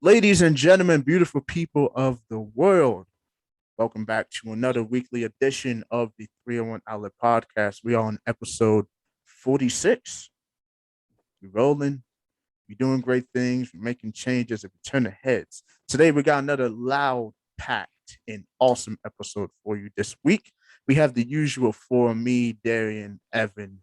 Ladies and gentlemen, beautiful people of the world, welcome back to another weekly edition of the 301 Outlet Podcast. We are on episode 46. We're rolling, we're doing great things, we're making changes, and we're turning heads. Today, we got another loud, packed, and awesome episode for you this week. We have the usual four me, Darien, Evan,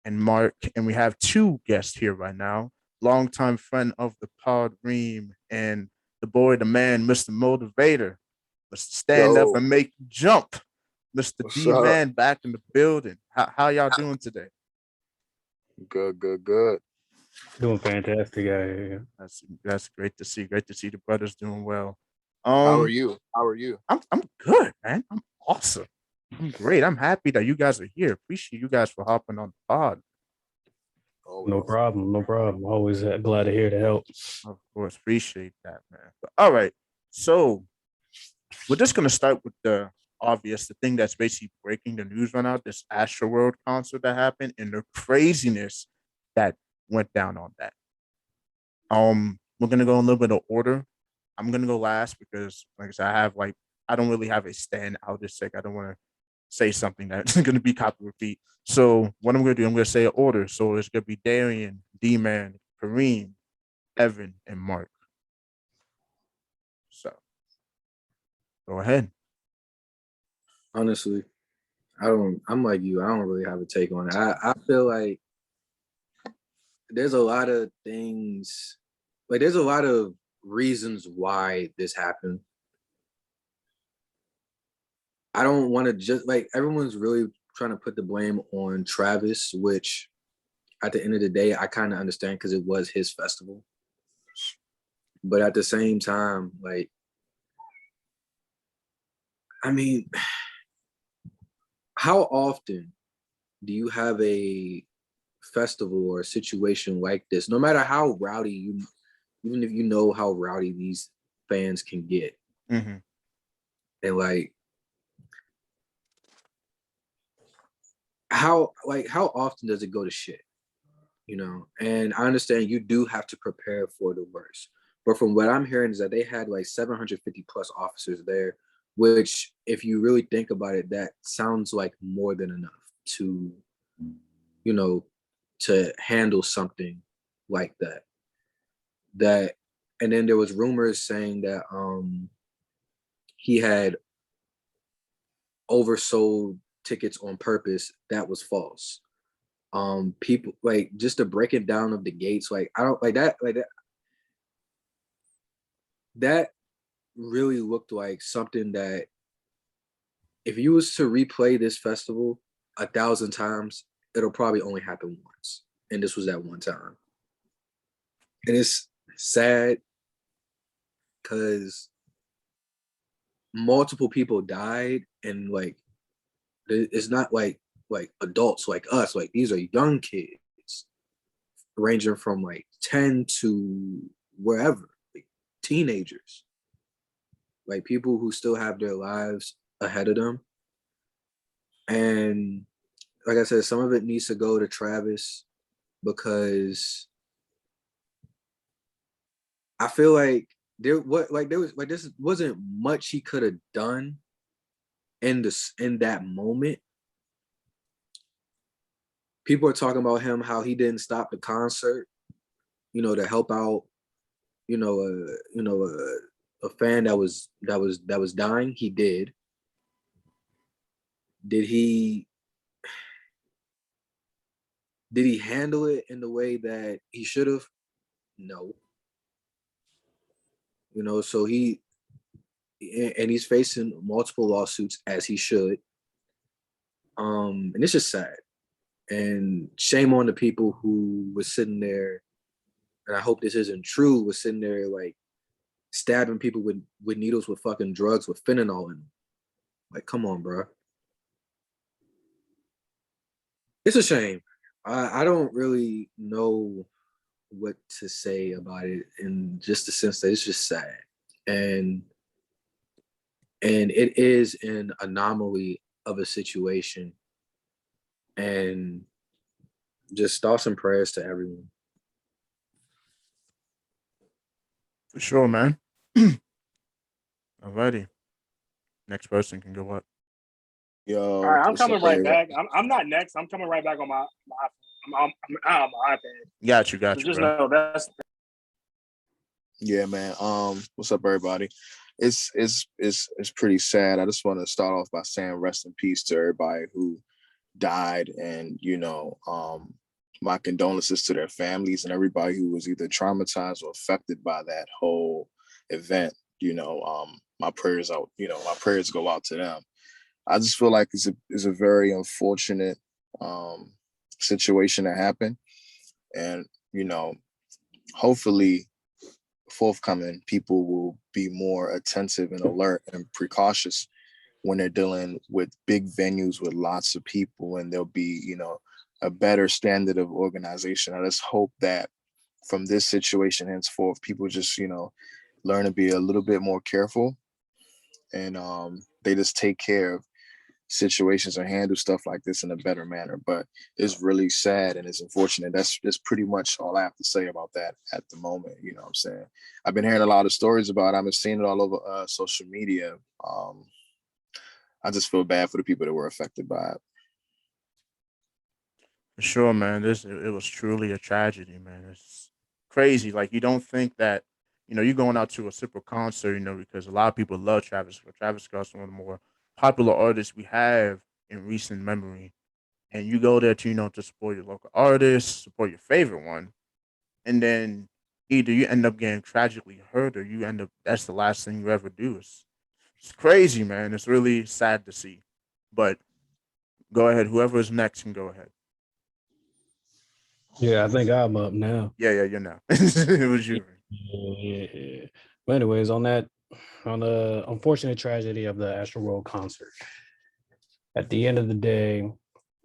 and Mark, and we have two guests here right now. Longtime friend of the pod, Reem, and the boy, the man, Mr. Motivator, Mr. Stand Up Yo, and Make You Jump, Mr. what's D up? Man back in the building. How y'all doing today? Good, good, good. Doing fantastic out here. That's great to see. Great to see the brothers doing well. How are Um, you? How are you? I'm good, man. I'm awesome. I'm great. I'm happy that you guys are here. Appreciate you guys for hopping on the pod. No Always. problem, no problem. Always glad to hear the help. Of course, appreciate that, man. But all right, so we're just gonna start with the obvious, the thing that's basically breaking the news right now. This Astroworld concert that happened and the craziness that went down on that. We're gonna go in a little bit of order. I'm gonna go last because, like I said, I don't really have a stand out this sec. I don't want to say something that's gonna be copy repeat. So what I'm gonna do, I'm gonna say an order. So it's gonna be Darien, D Man, Kareem, Evan, and Mark. So go ahead. Honestly, I'm like you. I don't really have a take on it. I feel like there's a lot of things, like there's a lot of reasons why this happened. I don't want to just like everyone's really trying to put the blame on Travis, which at the end of the day, I kind of understand because it was his festival. But at the same time, like, I mean, how often do you have a festival or a situation like this? No matter how rowdy you, even if you know how rowdy these fans can get, Mm-hmm. and how often does it go to shit? You know, and I understand you do have to prepare for the worst. But from what I'm hearing is that they had like 750 plus officers there, which if you really think about it, that sounds like more than enough to, you know, to handle something like that. That and then there was rumors saying that he had oversold tickets on purpose. That was false. People like just the breaking down of the gates, like I don't that really looked like something that if you was to replay this festival 1,000 times, it'll probably only happen once. And this was that one time. And it's sad because multiple people died and like it's not like adults like us, like these are young kids ranging from like 10 to wherever, like teenagers, like people who still have their lives ahead of them. And like I said, some of it needs to go to Travis because I feel like there was like this wasn't much he could have done in that moment. People are talking about him how he didn't stop the concert, you know, to help out, a fan that was dying. He did. Did he did he handle it in the way that he should have? No. You know, so he's facing multiple lawsuits as he should. And it's just sad. And shame on the people who was sitting there, and I hope this isn't true, was sitting there like stabbing people with needles with fucking drugs with fentanyl in them. Like, come on, bro. It's a shame. I don't really know what to say about it in just the sense that it's just sad. And it is an anomaly of a situation. And just thoughts and prayers to everyone. For sure, man. Alrighty. Next person can go up. Yo, All right, I'm what's up, coming right everybody? back. I'm not next. I'm coming right back on my iPad. Got you, So just bro. know that's Yeah, man. What's up, everybody? It's pretty sad. I just want to start off by saying rest in peace to everybody who died, and my condolences to their families and everybody who was either traumatized or affected by that whole event. My prayers out. My prayers go out to them. I just feel like it's a very unfortunate situation that happened, and hopefully forthcoming people will be more attentive and alert and precautious when they're dealing with big venues with lots of people, and there'll be a better standard of organization. I just hope that from this situation henceforth, people just learn to be a little bit more careful, and they just take care of situations or handle stuff like this in a better manner. But it's really sad and it's unfortunate. That's pretty much all I have to say about that at the moment. You know what I'm saying? I've been hearing a lot of stories about it. I've been seeing it all over social media. I just feel bad for the people that were affected by it. For sure, man. It was truly a tragedy, man. It's crazy. Like you don't think that, you're going out to a super concert, because a lot of people love Travis Scott. Travis Scott's one of the more popular artists we have in recent memory. And you go there to, to support your local artist, support your favorite one, and then either you end up getting tragically hurt or you end up that's the last thing you ever do. It's crazy, man. It's really sad to see. But go ahead. Whoever is next can go ahead. Yeah, I think I'm up now. Yeah, you're now. It was you. Yeah. But anyways, on the unfortunate tragedy of the Astroworld concert, at the end of the day,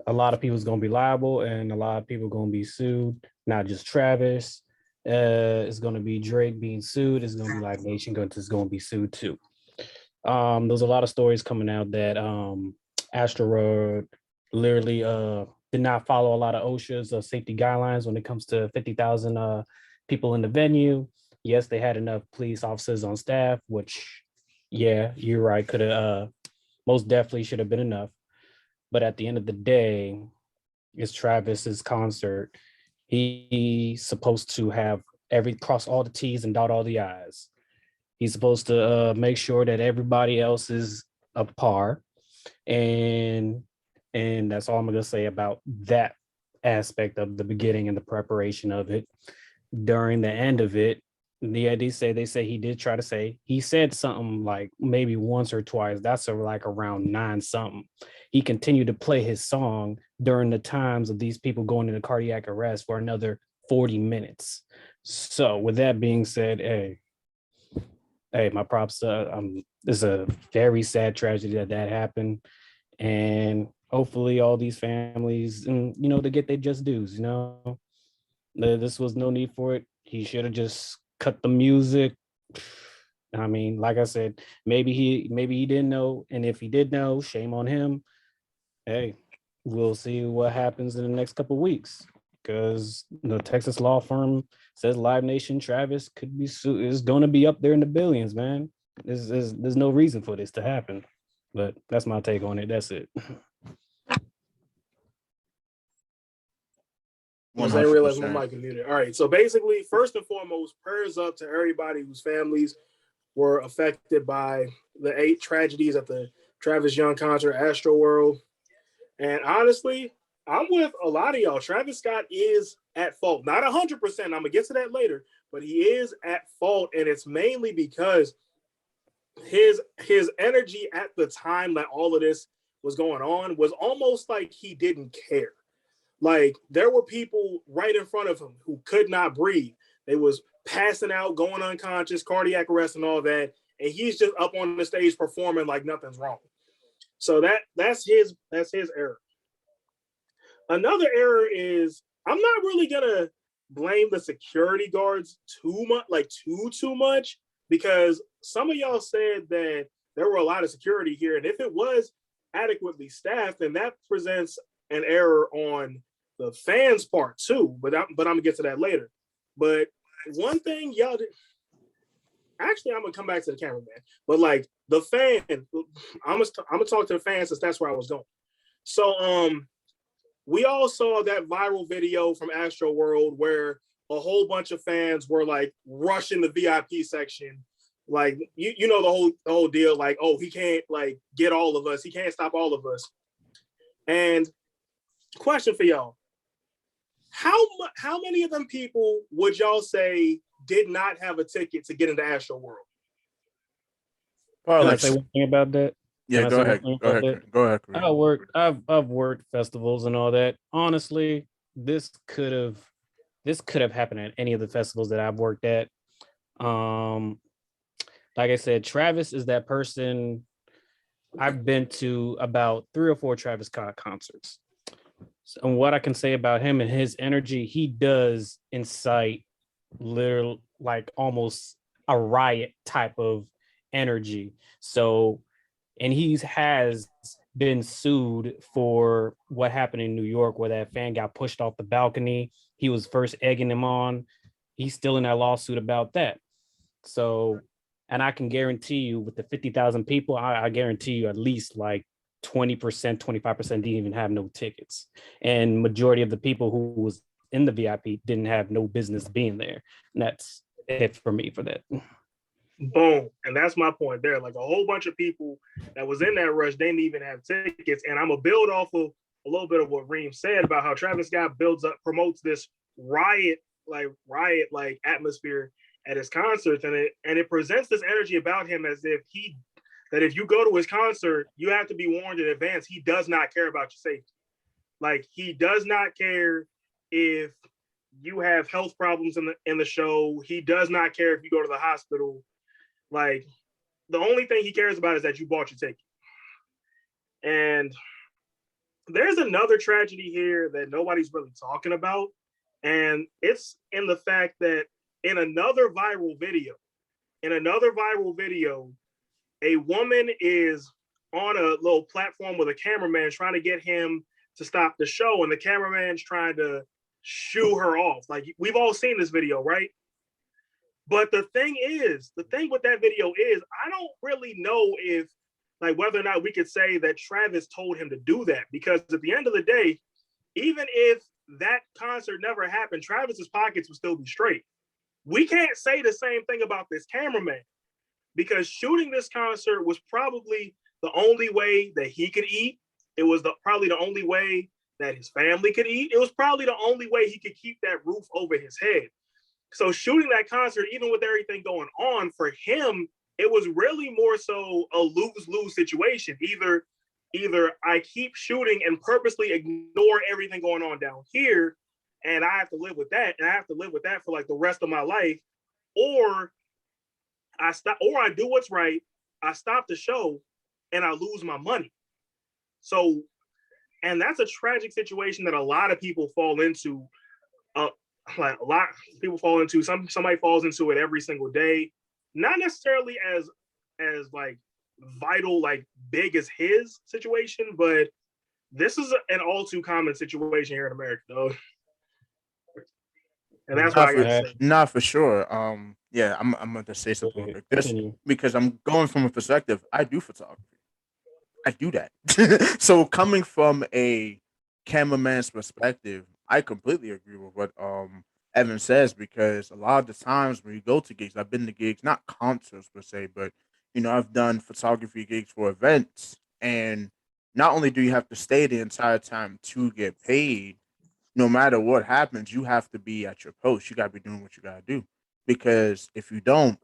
a lot of people's gonna be liable and a lot of people gonna be sued. Not just Travis. It's gonna be Drake being sued. It's gonna be Live Nation is gonna be sued too. There's a lot of stories coming out that Astroworld literally did not follow a lot of OSHA's safety guidelines when it comes to 50,000 people in the venue. Yes, they had enough police officers on staff, which, yeah, you're right, could have most definitely should have been enough. But at the end of the day, it's Travis's concert. He's supposed to have cross all the T's and dot all the I's. He's supposed to make sure that everybody else is up par, and that's all I'm gonna say about that aspect of the beginning and the preparation of it. During the end of it, they say he did try to say he said something like maybe once or twice. That's like around 9 something. He continued to play his song during the times of these people going into cardiac arrest for another 40 minutes. So with that being said, hey, my props. It's a very sad tragedy that happened, and hopefully all these families, and they get their just dues. This was no need for it. He should have just cut the music. I mean, like I said, maybe he didn't know, and if he did know, shame on him. Hey, we'll see what happens in the next couple of weeks, because the Texas law firm says Live Nation Travis could be is going to be up there in the billions, man. There's no reason for this to happen, but that's my take on it. That's it. I didn't realize my mic was muted. All right. So basically, first and foremost, prayers up to everybody whose families were affected by the 8 tragedies at the Travis Young concert, Astroworld. And honestly, I'm with a lot of y'all. Travis Scott is at fault. Not 100%. I'm going to get to that later, but he is at fault. And it's mainly because his energy at the time that all of this was going on was almost like he didn't care. Like there were people right in front of him who could not breathe. They was passing out, going unconscious, cardiac arrest and all that. And he's just up on the stage performing like nothing's wrong. So that's his error. Another error is I'm not really gonna blame the security guards too much, because some of y'all said that there were a lot of security here, and if it was adequately staffed, then that presents an error on the fans' part too. But I'm gonna get to that later. But one thing y'all did. actually, I'm gonna come back to the cameraman, but like the fan, I'm gonna talk to the fans since that's where I was going. So, we all saw that viral video from Astroworld where a whole bunch of fans were like rushing the VIP section. Like you know the whole deal. Like, oh, he can't like get all of us. He can't stop all of us. And question for y'all: how many of them people would y'all say did not have a ticket to get into Astroworld? Can I say one thing about that? Yeah, go ahead. Go ahead. Kareem. I've worked festivals and all that. Honestly, this could have happened at any of the festivals that I've worked at. Like I said, Travis is that person. I've been to about 3 or 4 Travis Scott concerts. And what I can say about him and his energy, he does incite literal, like almost a riot type of energy. So, and he has been sued for what happened in New York, where that fan got pushed off the balcony. He was first egging him on. He's still in that lawsuit about that. So, and I can guarantee you with the 50,000 people, I guarantee you at least like 20%, 25% didn't even have no tickets. And majority of the people who was in the VIP didn't have no business being there. And that's it for me for that. Boom. And that's my point there. Like a whole bunch of people that was in that rush, they didn't even have tickets. And I'm going to build off of a little bit of what Reem said about how Travis Scott promotes this riot atmosphere at his concerts. And it presents this energy about him as if if you go to his concert, you have to be warned in advance. He does not care about your safety. Like he does not care if you have health problems in the show. He does not care if you go to the hospital. Like the only thing he cares about is that you bought your ticket. And there's another tragedy here that nobody's really talking about. And it's in the fact that in another viral video, a woman is on a little platform with a cameraman trying to get him to stop the show. And the cameraman's trying to shoo her off. Like we've all seen this video, right? But the thing with that video is, I don't really know if, like, whether or not we could say that Travis told him to do that. Because at the end of the day, even if that concert never happened, Travis's pockets would still be straight. We can't say the same thing about this cameraman, because shooting this concert was probably the only way that he could eat. It was probably the only way that his family could eat. It was probably the only way he could keep that roof over his head. So shooting that concert, even with everything going on, for him, it was really more so a lose-lose situation. Either I keep shooting and purposely ignore everything going on down here, and I have to live with that, and I have to live with that for like the rest of my life, or I do what's right, I stop the show, and I lose my money. So, and that's a tragic situation that a lot of people fall into. Like a lot of people fall into. Somebody falls into it every single day. Not necessarily as like vital, like big as his situation, but this is an all too common situation here in America, though. And that's why I gotta say. Not for sure. Yeah, I'm going to say something like this because I'm going from a perspective. I do photography. I do that. So coming from a cameraman's perspective, I completely agree with what Evan says, because a lot of the times when you go to gigs, I've been to gigs, not concerts per se, but I've done photography gigs for events, and not only do you have to stay the entire time to get paid, no matter what happens, you have to be at your post. You got to be doing what you got to do, because if you don't,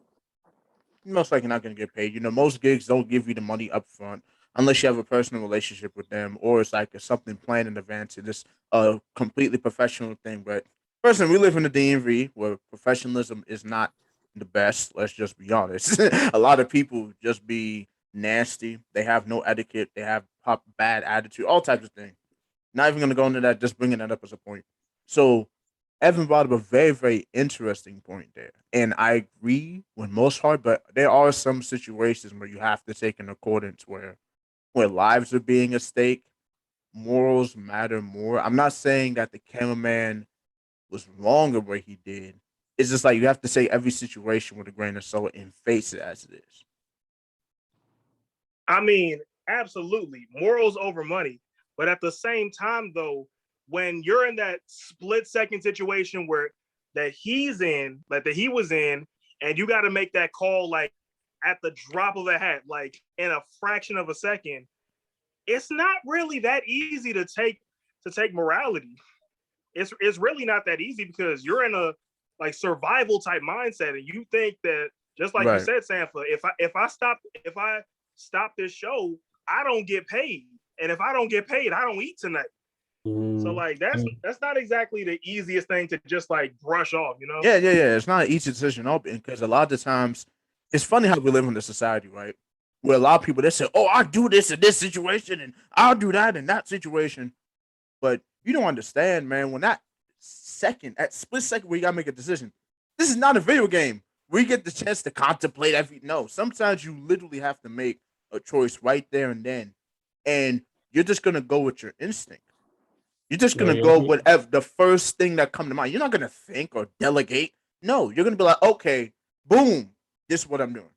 you're most likely not going to get paid. Most gigs don't give you the money up front unless you have a personal relationship with them, or it's like something planned in advance and it's a completely professional thing. But personally, we live in the DMV where professionalism is not the best. Let's just be honest. A lot of people just be nasty. They have no etiquette. They have bad attitude, all types of things. Not even going to go into that, just bringing that up as a point. So Evan brought up a very, very interesting point there. And I agree with most part, but there are some situations where you have to take in accordance where lives are being at stake, morals matter more. I'm not saying that the cameraman was wrong in what he did. it's just like you have to say every situation with a grain of salt and face it as it is. I mean, absolutely, morals over money. But at the same time, though, when you're in that split second situation where that he's in, like that he was in, and you got to make that call like at the drop of a hat, like in a fraction of a second, it's not really that easy to take morality. It's really not that easy because you're in a like survival type mindset, and you think that just like you said, Sanfa, if I stop this show, I don't get paid, and if I don't get paid, I don't eat tonight. So like that's not exactly the easiest thing to just like brush off, you know? Yeah. It's not an easy decision open because a lot of the times it's funny how we live in this society, right? Where a lot of people they say, "Oh, I do this in this situation, and I'll do that in that situation," but you don't understand, man. When that split second where you gotta make a decision, this is not a video game. We get the chance to contemplate every. No, sometimes you literally have to make a choice right there and then, and you're just gonna go with your instinct. You're just gonna go whatever the first thing that come to mind. You're not gonna think or delegate. No, you're gonna be like, okay, boom, this is what I'm doing.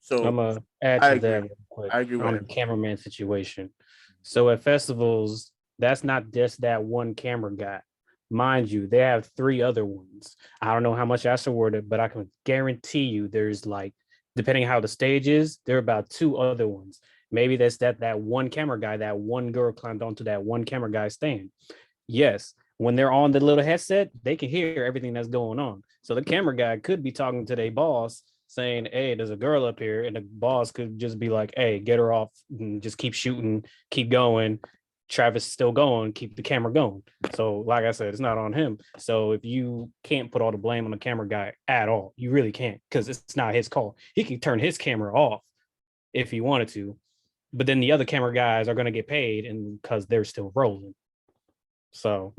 So I'm gonna add to that real quick. I agree with on the cameraman situation. So at festivals, that's not just that one camera guy. Mind you, they have 3 other ones. I don't know how much Astroworld, but I can guarantee you there's like, depending on how the stage is, there are about 2 other ones. Maybe that's that one camera guy, that one girl climbed onto that one camera guy stand. Yes, when they're on the little headset, they can hear everything that's going on. So the camera guy could be talking to their boss saying, "Hey, there's a girl up here," and the boss could just be like, "Hey, get her off and just keep shooting, keep going. Travis is still going, keep the camera going." So like I said, it's not on him. So if you can't put all the blame on the camera guy at all, you really can't, because it's not his call. He can turn his camera off if he wanted to, but then the other camera guys are going to get paid, and because they're still rolling. So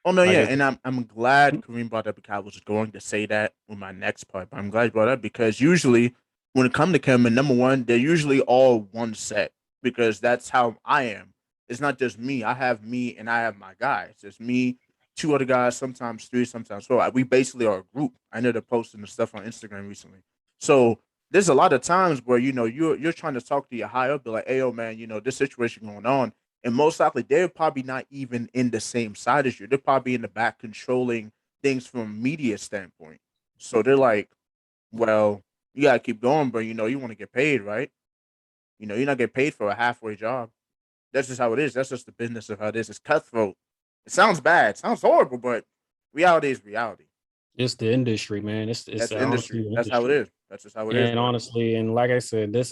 oh no, yeah, and I'm glad Kareem brought up because I was going to say that with my next part. But I'm glad you brought up because usually when it comes to camera, number one, they're usually all one set because that's how I am. It's not just me. I have me and I have my guys. It's me, 2 other guys, sometimes 3, sometimes 4. We basically are a group. I ended up posting the stuff on Instagram recently. So there's a lot of times where you're trying to talk to your high up, be like, "Hey, yo, man, this situation going on," and most likely they're probably not even in the same side as you. They're probably in the back controlling things from a media standpoint. So they're like, "Well, you gotta keep going, but you want to get paid, right? You're not getting paid for a halfway job. That's just how it is. That's just the business of how it is. It's cutthroat. It sounds bad. It sounds horrible, but reality is reality. It's the industry, man. It's That's the industry. That's how it is. That's just how it is. And honestly, and like I said, this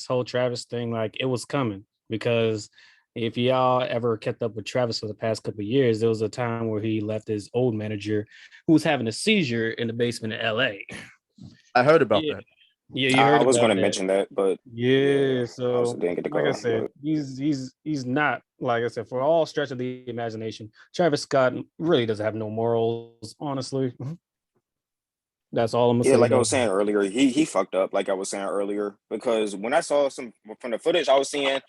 whole Travis thing, like, it was coming, because if y'all ever kept up with Travis for the past couple of years, there was a time where he left his old manager who was having a seizure in the basement of LA. I heard about that. Yeah, you heard I was about going to that. mention that, but So didn't get to like go, I said, but he's not, like I said, for all stretch of the imagination, Travis Scott really doesn't have no morals, honestly. That's all I'm gonna yeah, say. like I was saying earlier, he fucked up, like I was saying earlier, because when I saw some from the footage I was seeing,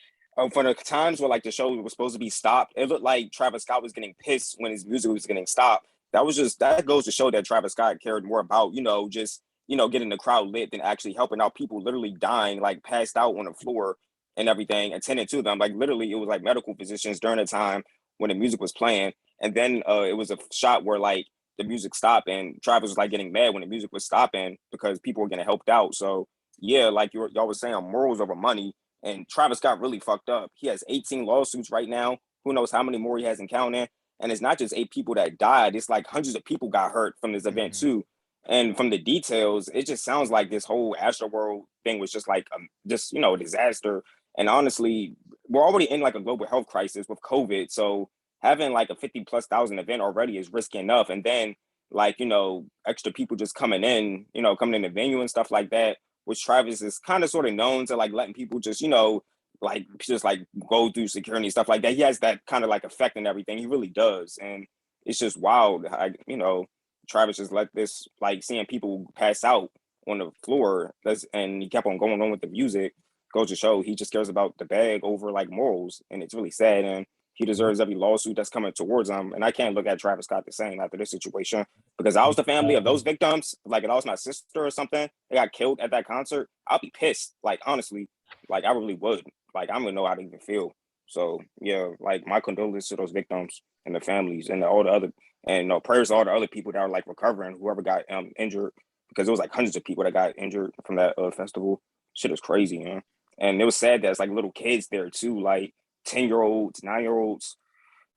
from the times where like the show was supposed to be stopped, it looked like Travis Scott was getting pissed when his music was getting stopped. That goes to show that Travis Scott cared more about, just, getting the crowd lit than actually helping out people literally dying, like passed out on the floor and everything, and tending to them. Like literally, it was like medical physicians during the time when the music was playing. And then it was a shot where like the music stopped and Travis was like getting mad when the music was stopping because people were getting helped out. So yeah, like y'all was saying, morals over money. And Travis Scott really fucked up. He has 18 lawsuits right now. Who knows how many more he has in counting? And it's not just 8 people that died. It's like hundreds of people got hurt from this event too. And from the details, it just sounds like this whole Astroworld thing was just like a disaster. And honestly, we're already in like a global health crisis with COVID. So having like a 50,000+ event already is risky enough. And then like, extra people just coming in the venue and stuff like that, which Travis is kind of sort of known to like letting people just, like go through security and stuff like that. He has that kind of like effect and everything. He really does. And it's just wild. Travis just let this, like, seeing people pass out on the floor, and he kept on going on with the music, goes to show he just cares about the bag over like morals. And it's really sad. And He deserves every lawsuit that's coming towards him. And I can't look at Travis Scott the same after this situation because I was the family of those victims. Like, if I was my sister or something, they got killed at that concert, I'll be pissed. Like, honestly, like, I really would. Like, I don't even know how to even feel. So, yeah, like, my condolences to those victims and the families and all the other, and prayers to all the other people that are, like, recovering, whoever got injured, because it was, like, hundreds of people that got injured from that festival. Shit is crazy, man. And it was sad that it's, like, little kids there, too, like, 10-year-olds, 9-year-olds,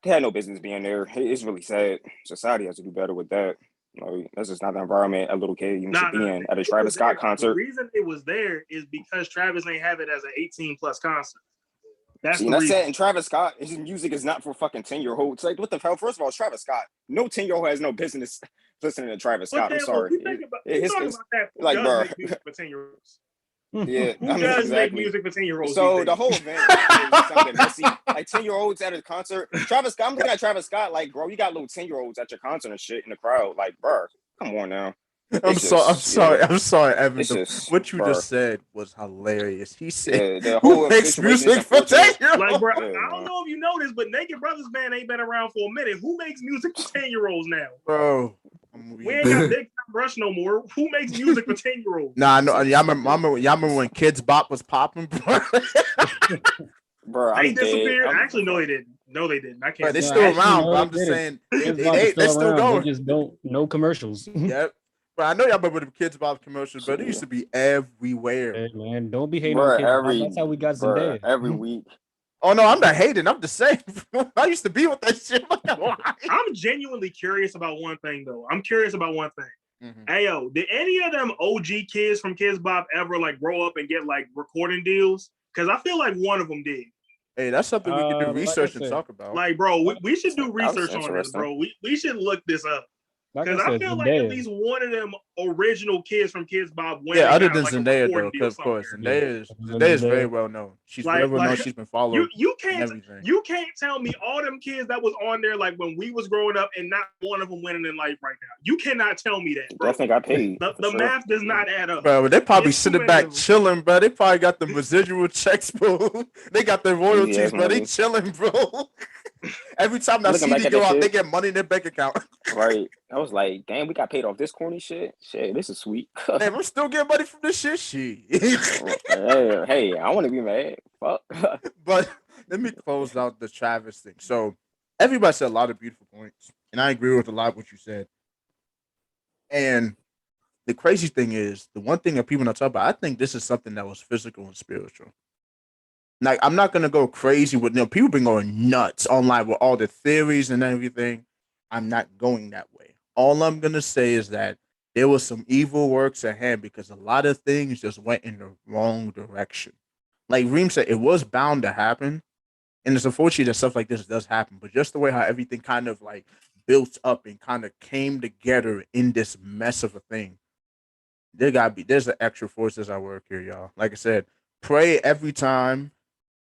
they had no business being there. It's really sad. Society has to do better with that. Like, that's just not the environment a little kid even should be in at a Travis Scott concert. The reason it was there is because Travis ain't have it as an 18+ concert. That's the reason. And Travis Scott, his music is not for fucking 10-year-olds. Like, what the hell? First of all, it's Travis Scott. No 10-year-old has no business listening to Travis Scott. I'm sorry. Like, bro. For 10-year-olds. Yeah, who does make music for 10-year-olds? So the whole event is something messy. Like 10-year-olds at a concert. Travis Scott, I'm looking at Travis Scott like, bro, you got little 10-year-olds at your concert and shit in the crowd. Like, bro, come on now. I'm sorry, Evan. What you just said was hilarious. He said, the whole "Who makes music for 10-year-olds?" Like, bro, I don't know if you know this, but Naked Brothers Band ain't been around for a minute. Who makes music for 10-year-olds now, bro? We ain't got Big Time Rush no more. Who makes music for 10-year-olds? Nah, I know. Y'all remember when Kids Bop was popping, bro? Bro, they disappeared. I actually know they didn't. No, they didn't. I can't. They're still around, but I'm just saying they still going. They just don't no commercials. Yep. But I know y'all remember the Kids Bop commercials, but it used to be everywhere. Hey, man, don't be hating on Kids Bop. That's how we got some days. Every week. Oh no, I'm not hating. I'm just saying. I used to be with that shit. I'm genuinely curious about one thing, though. Mm-hmm. Hey, yo, did any of them OG kids from Kids Bop ever like grow up and get like recording deals? Because I feel like one of them did. Hey, that's something we can do research and talk about. Like, bro, we should do research on this, bro. We should look this up. Because I feel like at least one of them original kids from Kids Bop went. Yeah, other than Zendaya, though, because of course, Zendaya is very well known. She's very well known. She's been followed. You can't tell me all them kids that was on there like when we was growing up and not one of them winning in life right now. You cannot tell me that, bro. Definitely got paid. The math does not add up, bro. They probably sitting back chilling, bro. They probably got the residual checks, bro. They got the royalties, bro. They chilling, bro. Every time that CD go out, they get money in their bank account. Right. I was like, damn, we got paid off this corny shit. Shit, this is sweet. Damn, I'm still getting money from this shit. Hey, I want to be mad. Fuck. But let me close out the Travis thing. So everybody said a lot of beautiful points, and I agree with a lot of what you said. And the crazy thing is, the one thing that people don't talk about, I think this is something that was physical and spiritual. Like, I'm not gonna go crazy with people been going nuts online with all the theories and everything. I'm not going that way. All I'm gonna say is that there was some evil works at hand because a lot of things just went in the wrong direction. Like Reem said, it was bound to happen, and it's unfortunate that stuff like this does happen. But just the way how everything kind of like built up and kind of came together in this mess of a thing, there's an extra forces at work here, y'all. Like I said, pray every time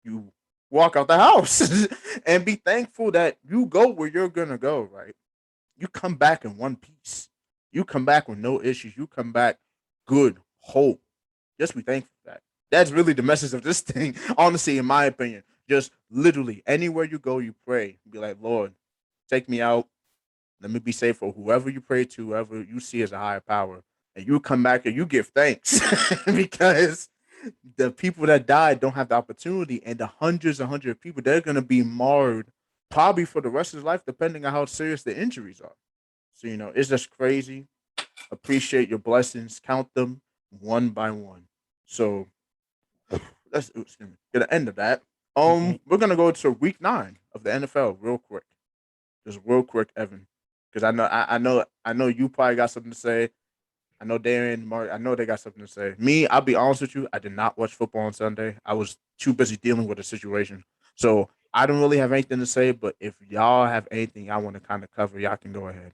you walk out the house and be thankful that you go where you're gonna go, right? You come back in one piece. You come back with no issues. You come back good, whole. Just be thankful for that. That's really the message of this thing, honestly, in my opinion. Just literally anywhere you go, you pray. Be like, Lord, take me out. Let me be safe for whoever you pray to, whoever you see as a higher power. And you come back and you give thanks because the people that died don't have the opportunity, and the hundreds and hundreds of people, they're going to be marred probably for the rest of his life, depending on how serious the injuries are. So, it's just crazy. Appreciate your blessings. Count them one by one. So let's get the end of that. We're going to go to week 9 of the NFL real quick. Just real quick, Evan, because I know you probably got something to say. I know Darien, Mark, I know they got something to say. Me, I'll be honest with you, I did not watch football on Sunday. I was too busy dealing with the situation. So I don't really have anything to say, but if y'all have anything y'all want to kind of cover, y'all can go ahead.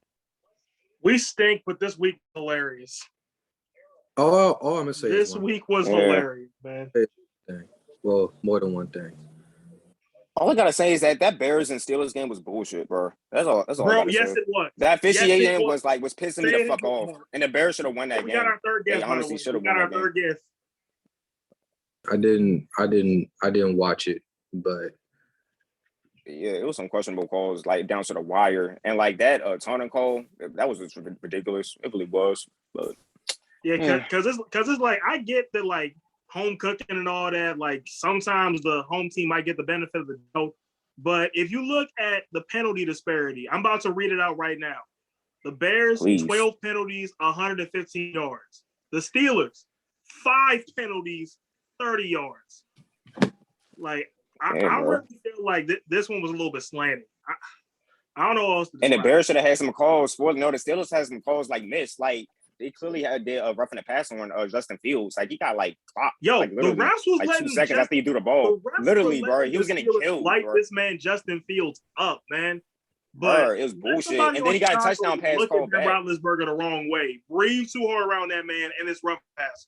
We stink, but this week was hilarious. Oh, I'm going to say this week was hilarious, man. Well, more than one thing. All I gotta say is that Bears and Steelers game was bullshit, bro. That's all. Bro, yes, it was. That officiating was pissing me the fuck off. And the Bears should have won that game. We got our third guest. They honestly should have won that game. Guest. I didn't watch it, but Yeah, it was some questionable calls, like down to the wire, and like that taunting call, that was just ridiculous. It really was, but Yeah, because it's like I get that like home cooking and all that. Like sometimes the home team might get the benefit of the doubt, but if you look at the penalty disparity, I'm about to read it out right now. The Bears, please. 12 penalties, 115 yards. The Steelers, 5 penalties, 30 yards. Like I really feel like this one was a little bit slanted. I don't know what else to describe. And the Bears should have had some calls for. No, the Steelers had some calls like missed. Like they clearly had roughing the pass on Justin Fields. Like he got like clocked. Yo, like, the refs was like letting 2 seconds after he threw the ball. Literally, bro, he was getting killed. Light bro. this man Justin Fields up, man. But bro, it was bullshit. And then he got a touchdown pass called back. Roethlisberger the wrong way. Breathe too hard around that man, and it's rough pass.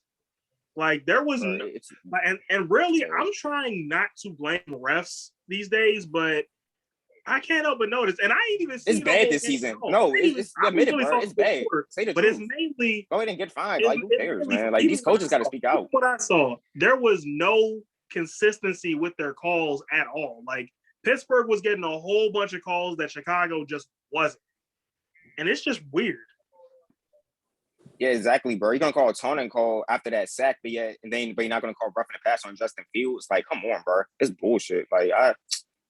Like there was, and really, I'm trying not to blame refs these days, but I can't help but notice, and I ain't even seen it's bad this season. No, it's admitted, bro. It's bad. Say the truth. It's mainly go ahead and get fined. Like who cares, man? Like these coaches got to speak out. What I saw, there was no consistency with their calls at all. Like Pittsburgh was getting a whole bunch of calls that Chicago just wasn't, and it's just weird. Yeah, exactly, bro. You're gonna call a taunting call after that sack, but you're not gonna call roughing the pass on Justin Fields. Like, come on, bro. It's bullshit. Like,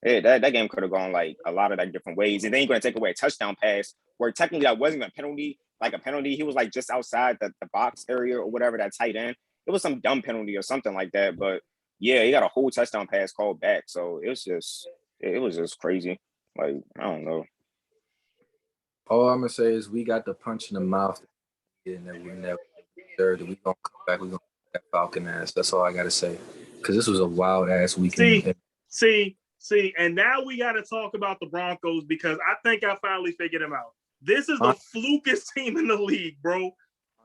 that game could have gone like a lot of like different ways. And then you're gonna take away a touchdown pass where technically that wasn't a penalty, like a penalty. He was like just outside the box area or whatever, that tight end. It was some dumb penalty or something like that. But yeah, he got a whole touchdown pass called back. So it was just crazy. Like, I don't know. All I'm gonna say is we got the punch in the mouth. And that we never deserved it. We gonna come back. We gonna that Falcon ass. That's all I gotta say. Because this was a wild ass weekend. See, and now we got to talk about the Broncos because I think I finally figured them out. This is the flukest team in the league, bro.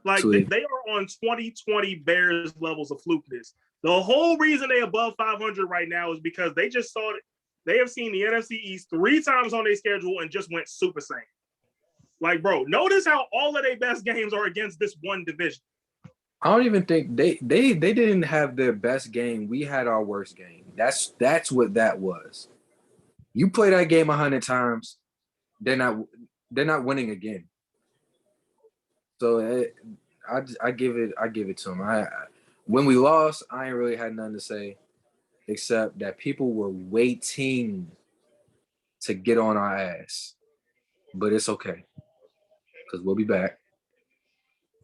Like they are on 2020 Bears levels of flukeness. The whole reason they above 500 right now is because they just saw it. They have seen the NFC East 3 times on their schedule and just went super saiyan. Like, bro, notice how all of their best games are against this one division. I don't even think they didn't have their best game. We had our worst game. That's what that was. You play that game 100 times, they're not winning again. So I give it to them. When we lost, I ain't really had nothing to say except that people were waiting to get on our ass. But it's okay. Because we'll be back.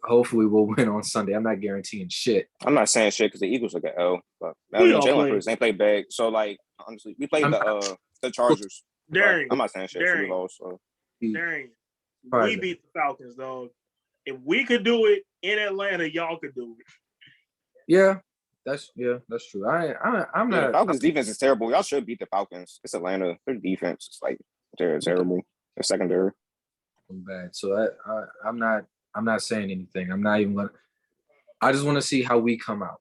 Hopefully we'll win on Sunday. I'm not guaranteeing shit. I'm not saying shit because the Eagles look at L. But Jalen Hurts ain't played bad. So like honestly, we played the Chargers. Darien, I'm not saying shit. Darien, we lost. So. Darien, we beat the Falcons, dog. If we could do it in Atlanta, y'all could do it. Yeah, that's true. I'm not. The Falcons' defense is terrible. Y'all should beat the Falcons. It's Atlanta. Their defense is like they're terrible. They're secondary. Bad. So I'm not saying anything. I'm not even gonna. I just want to see how we come out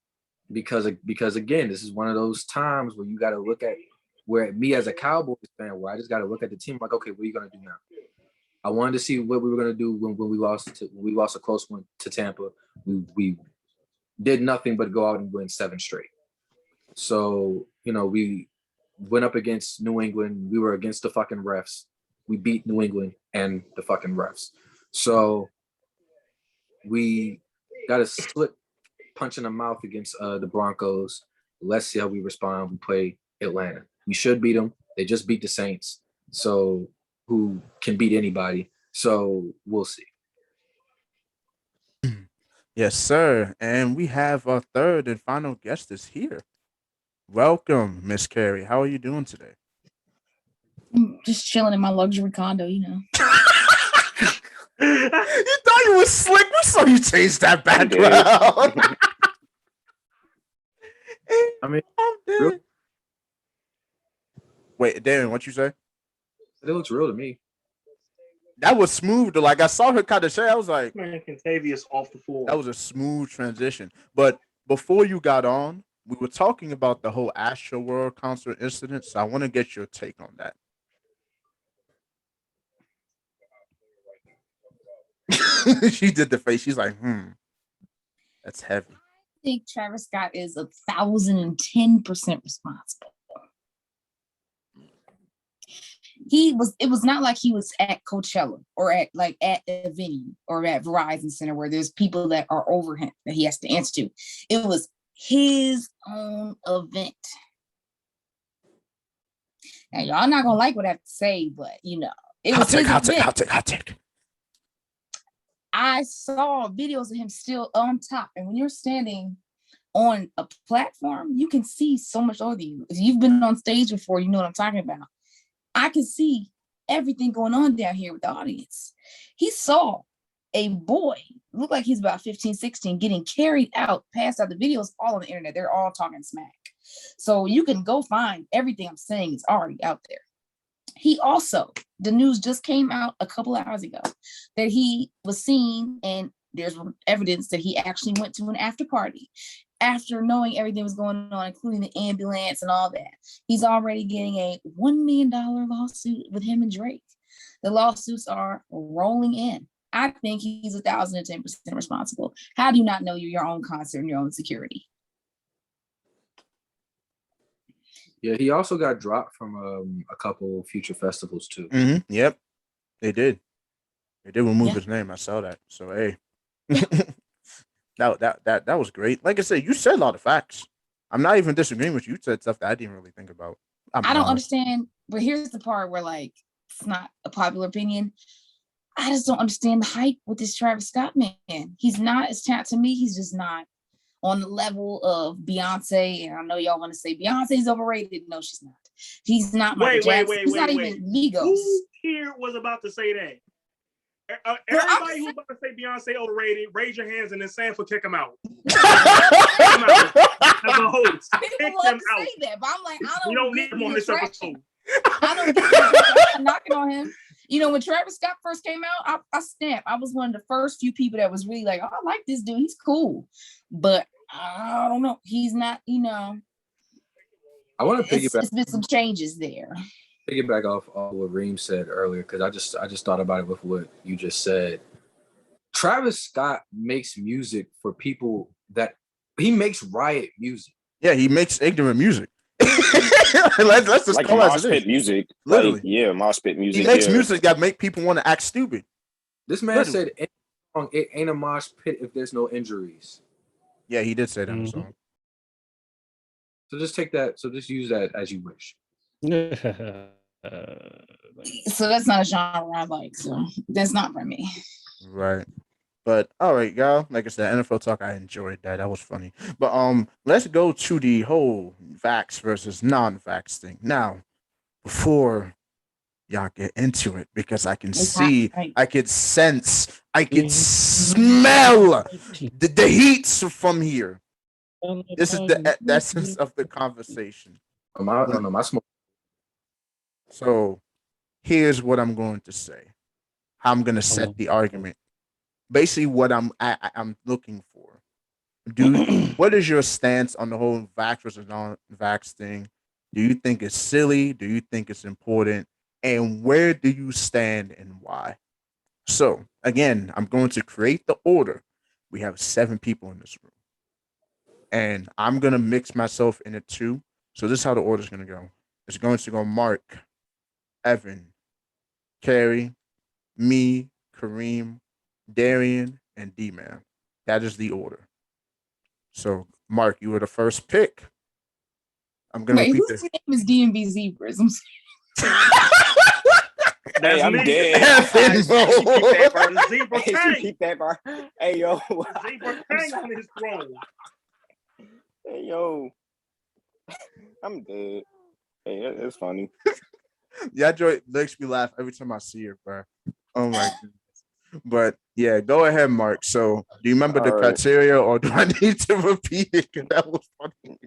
because again, this is one of those times where you got to look at where me as a Cowboys fan, where I just got to look at the team like, okay, what are you gonna do now? I wanted to see what we were gonna do when we lost a close one to Tampa. We did nothing but go out and win 7 straight. So we went up against New England. We were against the fucking refs. We beat New England and the fucking refs. So we got a split punch in the mouth against the Broncos. Let's see how we respond. We play Atlanta. We should beat them. They just beat the Saints. So who can beat anybody? So we'll see. Yes, sir. And we have our third and final guest is here. Welcome, Miss Kari. How are you doing today? I'm just chilling in my luxury condo, You thought you was slick. We saw you change that background. I mean, really? Wait, Darren, what you say? It looks real to me. That was smooth. Like I saw her kind of share. I was like, man, Contavious off the floor. That was a smooth transition. But before you got on, we were talking about the whole Astroworld concert incident. So I want to get your take on that. She did the face. She's like, that's heavy. I think Travis Scott is 1,010% responsible. it was not like he was at Coachella or at a venue or at Verizon Center where there's people that are over him that he has to answer to. It was his own event. Now y'all not gonna like what I have to say, but it was hot take. I saw videos of him still on top, and when you're standing on a platform, you can see so much over you. If you've been on stage before, you know what I'm talking about. I could see everything going on down here with the audience. He saw a boy, looked like he's about 15, 16, getting carried out, passed out. The videos all on the internet. They're all talking smack. So you can go find everything I'm saying is already out there. He also, the news just came out a couple hours ago that he was seen, and there's evidence that he actually went to an after party after knowing everything was going on, including the ambulance and all that. He's already getting a $1 million lawsuit with him and Drake. The lawsuits are rolling in. I think he's 1,010% responsible. How do you not know you're your own concert and your own security? Yeah, he also got dropped from a couple future festivals too. Mm-hmm. Yep, they did. They did remove his name. I saw that. So hey, that was great. Like I said, you said a lot of facts. I'm not even disagreeing with you. You said stuff that I didn't really think about. I don't understand. But here's the part where it's not a popular opinion. I just don't understand the hype with this Travis Scott man. He's not as talented to me. He's just not on the level of Beyonce. And I know y'all want to say Beyonce's overrated. No, she's not. He's not Michael Jackson. He's not even Migos. Who here was about to say that? Everybody who's about to say Beyonce overrated, raise your hands and then Sanfa kick him out. Kick him out. As a host. People love to say that, but I'm like, we don't need him on this episode. I don't get it. I'm knocking on him. When Travis Scott first came out, I snapped. I was one of the first few people that was really like, oh, I like this dude. He's cool. But I don't know. He's not, I want to piggyback. It's been some changes there. Piggyback off what Reem said earlier, because I just thought about it with what you just said. Travis Scott makes music for people that he makes riot music. Yeah, he makes ignorant music. Let's just like call mosh pit music. Literally, mosh pit music. He makes music that make people want to act stupid. This man said, "It ain't a mosh pit if there's no injuries." Yeah, he did say that in the song. So just take that. So just use that as you wish. So that's not a genre I like. So that's not for me. Right. But all right, y'all. Like I said, NFL talk, I enjoyed that. That was funny. But let's go to the whole Vax versus non-Vax thing. Now, before y'all get into it, because I can see, I could sense, I could smell the heat from here. This is the essence of the conversation. My smoke. So here's what I'm going to say. I'm going to set the argument. Basically, what I'm looking for. What is your stance on the whole Vax versus non-Vax thing? Do you think it's silly? Do you think it's important? And where do you stand and why? So again, I'm going to create the order. We have 7 people in this room. And I'm going to mix myself into 2. So this is how the order is going to go. It's going to go Mark, Evan, Kari, me, Kareem, Darien, and D-Man. That is the order. So, Mark, you were the first pick. I'm going to repeat this. Whose name is D&B Zebras? Hey, I'm dead. Keep that bar. Hey, yo. Zebra hang on his throne. Hey, yo. I'm dead. Hey, it's funny. Yeah, Joy makes me laugh every time I see her, bro. Oh my goodness. But yeah, go ahead, Mark. So, do you remember the criteria, or do I need to repeat it? Because that was funny.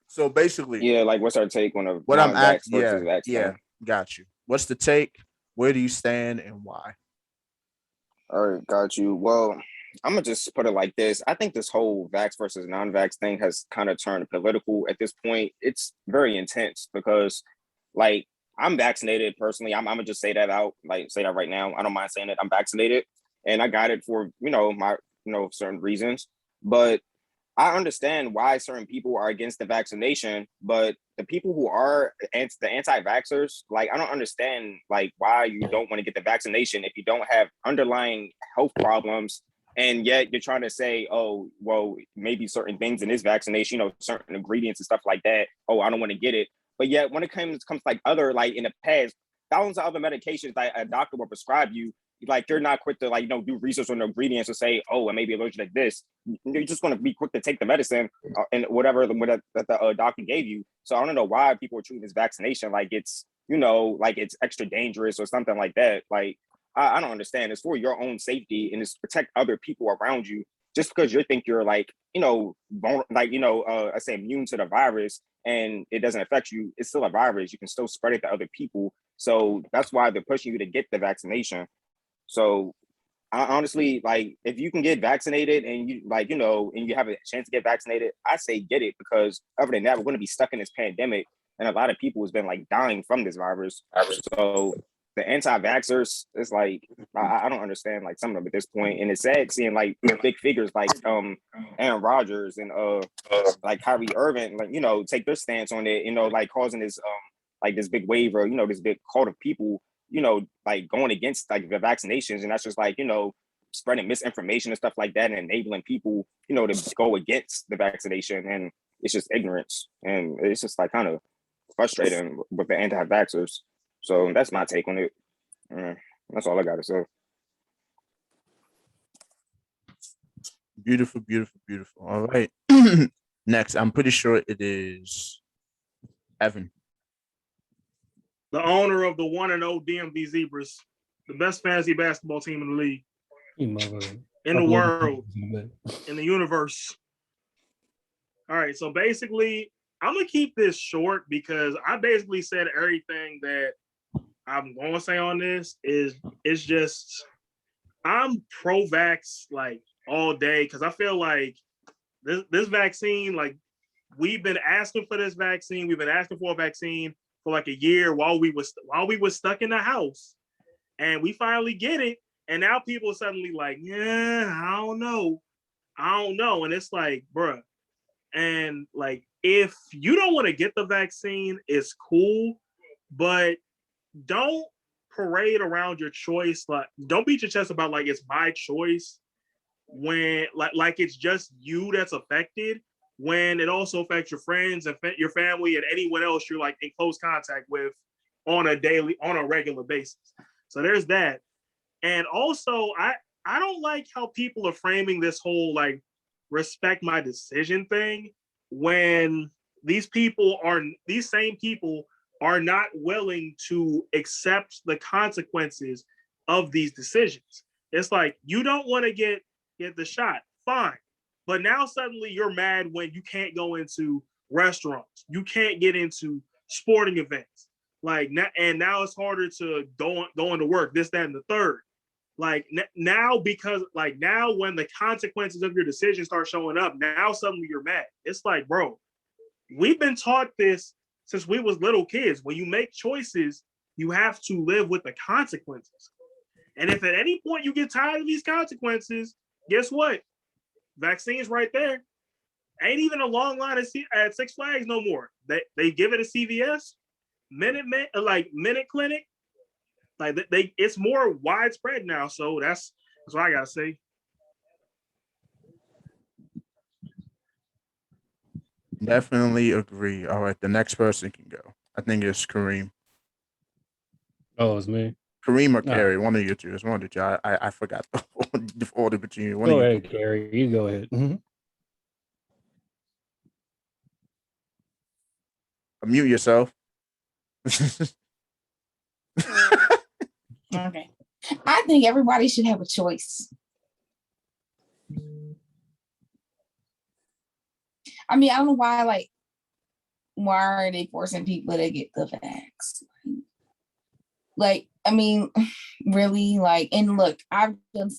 So basically, yeah, like what's our take on what I'm asking? Yeah, got you. What's the take? Where do you stand, and why? All right, got you. Well, I'm gonna just put it like this. I think this whole Vax versus non-Vax thing has kind of turned political at this point. It's very intense because, like, I'm vaccinated personally. I'm gonna just say that out, like say that right now. I don't mind saying it. I'm vaccinated, and I got it for my certain reasons. But I understand why certain people are against the vaccination. But the people who are the anti-vaxxers, like, I don't understand, like, why you don't want to get the vaccination if you don't have underlying health problems, and yet you're trying to say, oh, well, maybe certain things in this vaccination, certain ingredients and stuff like that, oh, I don't want to get it. But yet when it comes like other, like in the past, thousands of other medications that a doctor will prescribe you, like, you're not quick to, like, do research on the ingredients and say, oh, I may be allergic to this. You're just going to be quick to take the medicine and whatever that the doctor gave you. So I don't know why people are treating this vaccination like it's, like it's extra dangerous or something like that. Like, I don't understand. It's for your own safety and it's to protect other people around you. Just because you think you're like, I say immune to the virus and it doesn't affect you, it's still a virus. You can still spread it to other people. So that's why they're pushing you to get the vaccination. So I honestly, like, if you can get vaccinated and you and you have a chance to get vaccinated, I say get it, because other than that, we're going to be stuck in this pandemic. And a lot of people has been like dying from this virus. So the anti-vaxxers, it's like, I don't understand like some of them at this point. And it's sad seeing like big figures like Aaron Rodgers and like Kyrie Irving, like, take their stance on it, like causing this like this big wave or, this big cult of people, like going against like the vaccinations. And that's just like, spreading misinformation and stuff like that and enabling people, to go against the vaccination. And it's just ignorance. And it's just like kind of frustrating with the anti-vaxxers. So that's my take on it. That's all I got to say. Beautiful, beautiful, beautiful. All right. Next, I'm pretty sure it is Evan. The owner of the 1-0 DMV Zebras, the best fantasy basketball team in the league, in the world, in the universe. All right, so basically, I'm going to keep this short because I basically said everything that I'm going to say on this. It's just, I'm pro-vax like all day because I feel like this vaccine, like, we've been asking for this vaccine. We've been asking for a vaccine for like a year while we was stuck in the house, and we finally get it. And now people are suddenly like, yeah, I don't know. And it's like, bruh. And like, if you don't want to get the vaccine, it's cool, but don't parade around your choice. Like, don't beat your chest about like it's my choice when like it's just you that's affected, when it also affects your friends and your family and anyone else you're like in close contact with on a regular basis. So there's that. And also, I don't like how people are framing this whole like respect my decision thing when these same people are not willing to accept the consequences of these decisions. It's like, you don't want to get the shot, fine. But now suddenly you're mad when you can't go into restaurants. You can't get into sporting events. Like, and now it's harder to go into work, this, that, and the third. Like now, because like now when the consequences of your decision start showing up, now suddenly you're mad. It's like, bro, we've been taught this since we was little kids. When you make choices, you have to live with the consequences. And if at any point you get tired of these consequences, guess what? Vaccines right there. Ain't even a long line at Six Flags no more. They give it a CVS, Minute Clinic. Like it's more widespread now. So that's what I gotta say. Definitely agree. All right, the next person can go. I think it's Kareem. Oh, it's me. Kareem or Kari, one of you two. It's one of the two. I forgot the order between you. Go ahead, Kari. You go ahead. Mm-hmm. Mute yourself. Okay. I think everybody should have a choice. I mean, I don't know why are they forcing people to get the vax? Like, I mean, really, like, and look, I've done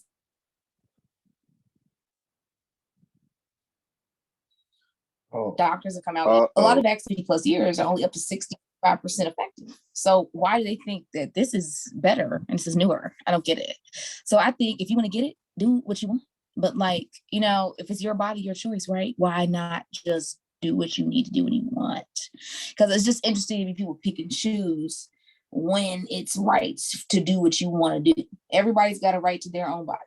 doctors have come out. A lot of vaccine plus years are only up to 65% effective. So why do they think that this is better and this is newer? I don't get it. So I think if you want to get it, do what you want. But like, if it's your body, your choice, right? Why not just do what you need to do when you want. Because it's just interesting to be people pick and choose when it's right to do what you want to do. Everybody's got a right to their own body.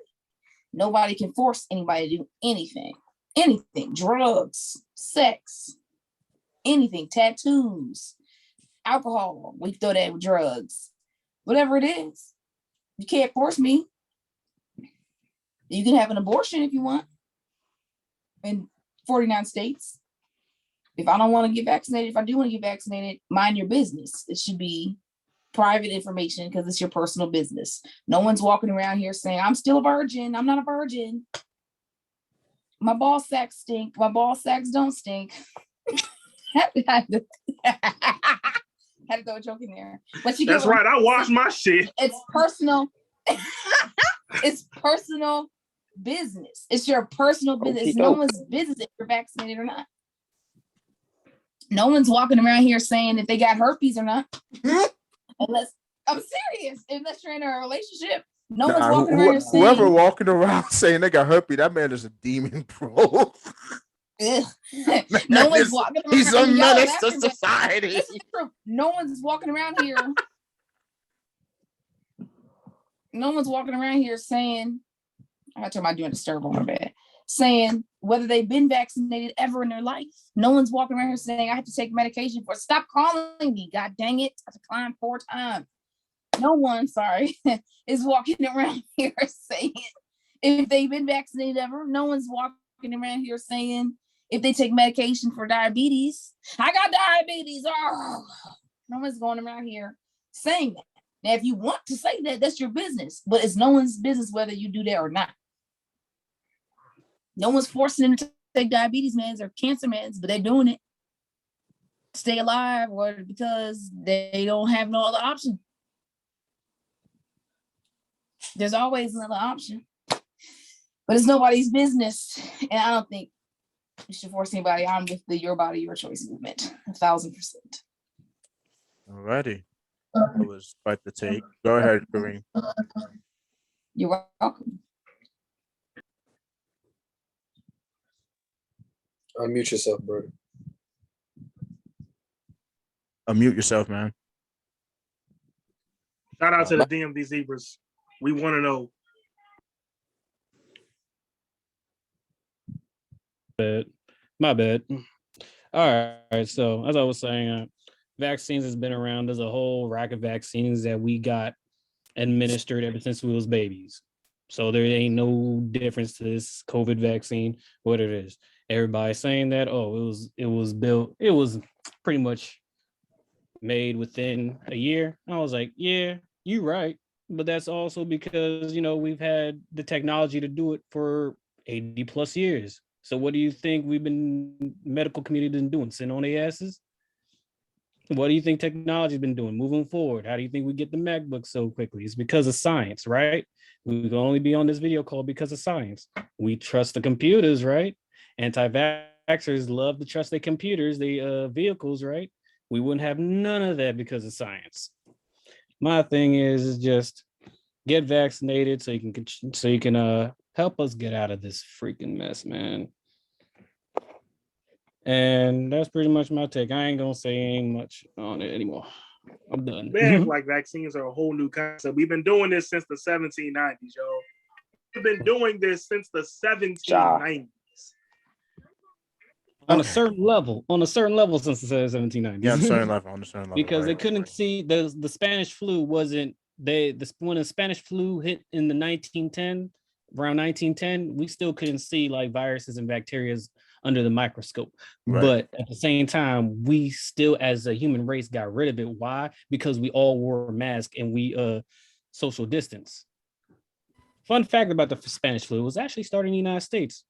Nobody can force anybody to do anything. Anything. Drugs, sex, anything, tattoos, alcohol. We throw that with drugs. Whatever it is. You can't force me. You can have an abortion if you want in 49 states. If I don't want to get vaccinated, if I do want to get vaccinated, mind your business. It should be private information because it's your personal business. No one's walking around here saying, I'm still a virgin. I'm not a virgin. My ball sacks stink. My ball sacks don't stink. Had to throw a joke in there. But you That's right. I wash my shit. It's personal. It's personal business. It's your personal business. It's no one's business if you're vaccinated or not. No one's walking around here saying if they got herpes or not. Unless, I'm serious, unless you're in a relationship, no one's walking around here saying. Whoever walking around saying they got herpes, that man is a demon, bro. No one's walking around. He's a menace to society. This is true. No one's walking around here. No one's walking around here saying, I gotta turn my doing disturb on my bed, saying whether they've been vaccinated ever in their life. No one's walking around here saying I have to take medication for. Stop calling me, god dang it! I declined 4 times. No one, sorry, is walking around here saying if they've been vaccinated ever. No one's walking around here saying if they take medication for diabetes. I got diabetes. Oh, no one's going around here saying that. Now, if you want to say that, that's your business, but it's no one's business whether you do that or not. No one's forcing them to take diabetes meds or cancer meds, but they're doing it to stay alive or because they don't have no other option. There's always another option, but it's nobody's business. And I don't think you should force anybody. I'm with the your body, your choice movement, 1,000%. Alrighty. That was quite the take. Go ahead, Kareem. You're welcome. Unmute yourself, bro. Unmute yourself, man. Shout out to the DMV Zebras. We want to know. My bad. All right. So as I was saying, vaccines has been around. There's a whole rack of vaccines that we got administered ever since we was babies. So there ain't no difference to this COVID vaccine, what it is. Everybody's saying that, it was pretty much made within a year. I was like, yeah, you're right. But that's also because, we've had the technology to do it for 80 plus years. So what do you think medical community been doing? Sitting on their asses? What do you think technology's been doing moving forward? How do you think we get the MacBook so quickly? It's because of science, right? We can only be on this video call because of science. We trust the computers, right? Anti-vaxxers love to trust their computers, their vehicles, right? We wouldn't have none of that because of science. My thing is just get vaccinated so you can help us get out of this freaking mess, man. And that's pretty much my take. I ain't gonna say much on it anymore. I'm done. We act like vaccines are a whole new concept. We've been doing this since the 1790s, yo. We've been doing this since the 1790s. On a certain level since the 1790s. Yeah, on a certain level. Because they couldn't see the Spanish flu wasn't when the Spanish flu hit in the around 1910, we still couldn't see like viruses and bacteria under the microscope. Right. But at the same time, we still as a human race got rid of it. Why? Because we all wore a mask and we social distance. Fun fact about the Spanish flu, it was actually started in the United States.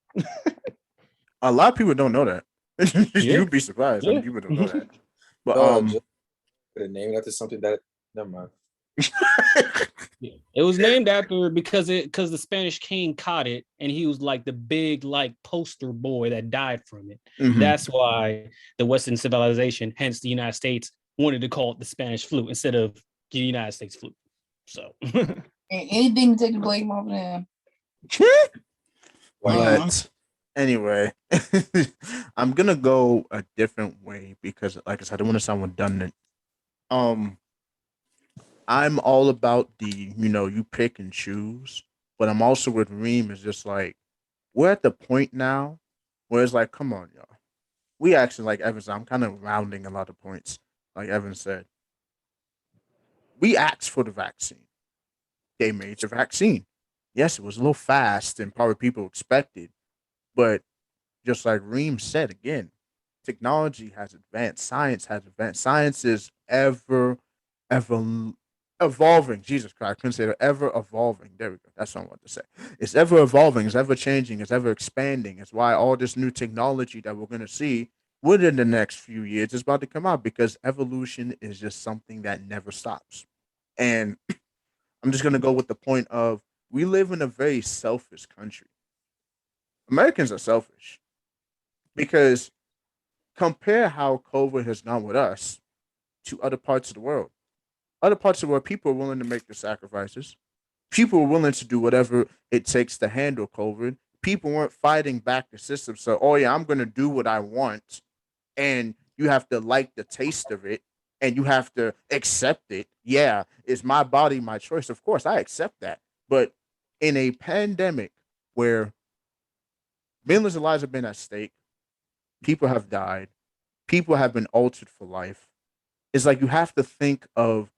A lot of people don't know that. Yeah. You'd be surprised. Yeah. People don't know that. But the name after something that never mind. Yeah. It was named after because the Spanish king caught it and he was like the big like poster boy that died from it. Mm-hmm. That's why the Western civilization, hence the United States, wanted to call it the Spanish flu instead of the United States flu. So anything to take the blame off of them. But Anyway, I'm gonna go a different way because, like I said, I don't want to sound redundant. Um, I'm all about the, you pick and choose, but I'm also with Reem. Is just like we're at the point now where it's like, come on, y'all. We actually, like Evan said, I'm kind of rounding a lot of points. Like Evan said, we asked for the vaccine. They made the vaccine. Yes, it was a little fast than probably people expected, but just like Reem said again, technology has advanced, science has advanced, science is ever evolving. Jesus Christ, I couldn't say that. Ever evolving. There we go. That's what I want to say. It's ever evolving, it's ever changing, it's ever expanding. It's why all this new technology that we're gonna see within the next few years is about to come out because evolution is just something that never stops. And I'm just gonna go with the point of we live in a very selfish country. Americans are selfish because compare how COVID has gone with us to other parts of the world. Other parts of the world, people are willing to make the sacrifices. People are willing to do whatever it takes to handle COVID. People weren't fighting back the system. So, oh yeah, I'm going to do what I want, and you have to like the taste of it, and you have to accept it. Yeah, it's my body, my choice. Of course, I accept that. But in a pandemic where millions of lives have been at stake, people have died, people have been altered for life. It's like you have to think of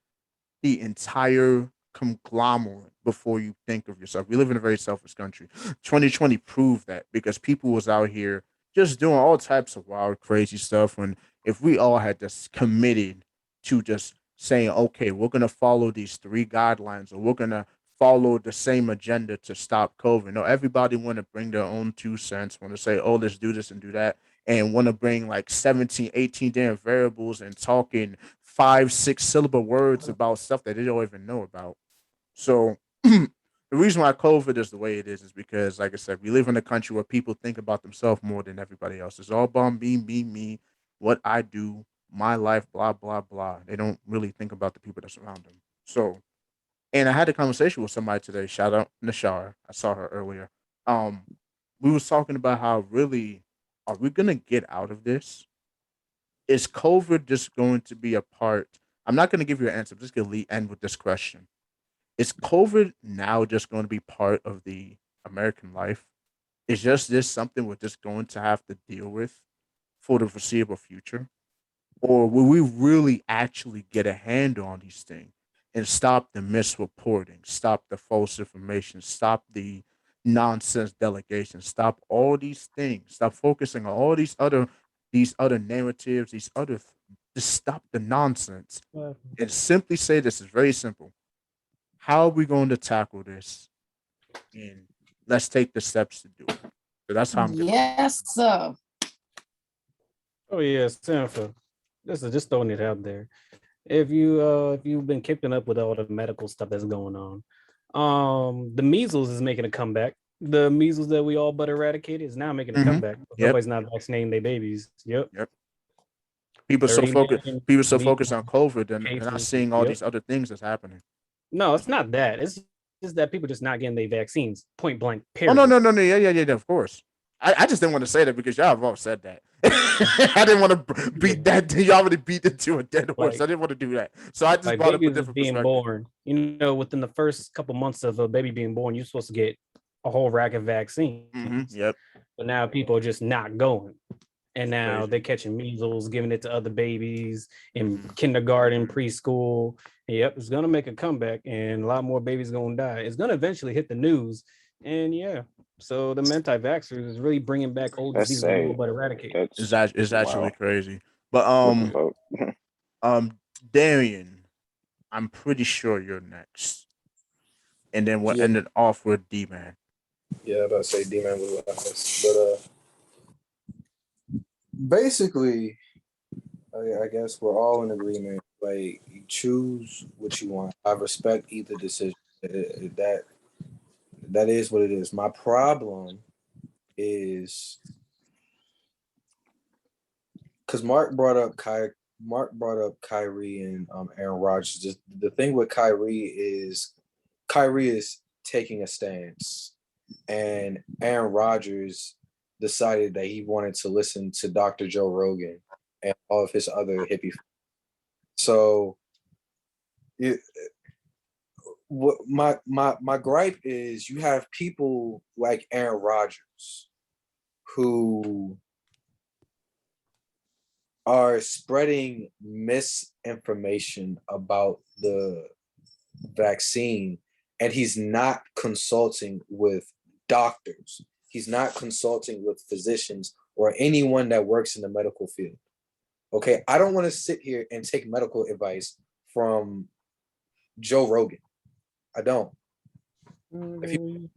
the entire conglomerate before you think of yourself. We live in a very selfish country. 2020 proved that because people was out here just doing all types of wild, crazy stuff. When if we all had just committed to just saying, okay, we're gonna follow these three guidelines, or we're gonna follow the same agenda to stop COVID. No, everybody want to bring their own 2 cents, want to say, oh, let's do this and do that, and want to bring like 17, 18 different variables and talking 5, 6 syllable words about stuff that they don't even know about. So the reason why COVID is the way it is because, like I said, we live in a country where people think about themselves more than everybody else. It's all about me, what I do, my life, blah, blah, blah. They don't really think about the people that surround them. So, and I had a conversation with somebody today. Shout out Nashar. I saw her earlier. Um, we was talking about how really are we gonna get out of this? Is COVID just going to be a part? I'm not going to give you an answer. I'm just going to end with this question. Is COVID now just going to be part of the American life? Is just this something we're just going to have to deal with for the foreseeable future? Or will we really actually get a handle on these things and stop the misreporting, stop the false information, stop the nonsense delegation, stop all these things, stop focusing on all these other narratives, just stop the nonsense and simply say this is very simple. How are we going to tackle this? And let's take the steps to do it. So that's how I'm gonna. Yes, sir. Oh yeah, Sanfa. This is just throwing it out there. If you've been keeping up with all the medical stuff that's going on, the measles is making a comeback. The measles that we all but eradicated is now making a comeback. Yep. Nobody's not vaccinating their babies. Yep. Yep. People so 30 focused. million People so focused lethal on COVID and they're not cases. seeing all Yep. these other things that's happening. No, it's not that. It's just that people just not getting their vaccines. Point blank. Oh no, Period. no, no, no, yeah, of course. I just didn't want to say that because y'all have all said that. I didn't want to beat that. Y'all already beat it to a dead horse. Like- I didn't want to do that. So I just Like brought up a babies is different being perspective. born. You know, within the first couple months of a baby being born, you're supposed to get a whole rack of vaccines. Yep. But now people are just not going. And now Crazy. they're catching measles, giving it to other babies in kindergarten, preschool. Yep, it's gonna make a comeback, and a lot more babies gonna die. It's gonna eventually hit the news, and yeah. So the anti-vaxxers is really bringing back old That's diseases we all sad. but eradicate. It's actually Wow. crazy. But What the fuck? Darien, I'm pretty sure you're next, and then we'll Yeah. end it off with D-Man. Yeah, I about to say D-Man was last. But basically, I guess we're all in agreement. Like, you choose what you want. I respect either decision. That is what it is. My problem is because Mark brought up Kyrie and Aaron Rodgers. Just the thing with Kyrie is taking a stance, and Aaron Rodgers decided that he wanted to listen to Dr. Joe Rogan and all of his other hippie. So my gripe is you have people like Aaron Rodgers who are spreading misinformation about the vaccine, and he's not consulting with doctors. He's not consulting with physicians or anyone that works in the medical field. Okay, I don't want to sit here and take medical advice from Joe Rogan. I don't. If you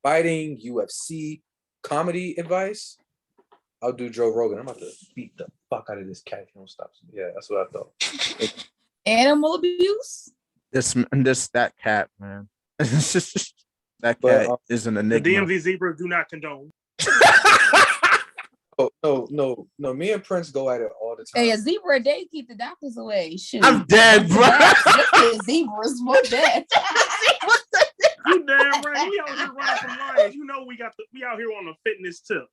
fighting UFC comedy advice, I'll do Joe Rogan. I'm about to beat the fuck out of this cat if he don't stop. Yeah, that's what I thought. Animal abuse? That cat, man. That cat is an enigma. The DMV zebra do not condone. No. Me and Prince go at it all the time. Hey, a zebra, they keep the doctors away. Shoot. I'm dead, bro. Zebras, we're dead. You damn right. We out here running from lions. You know we out here on a fitness tip.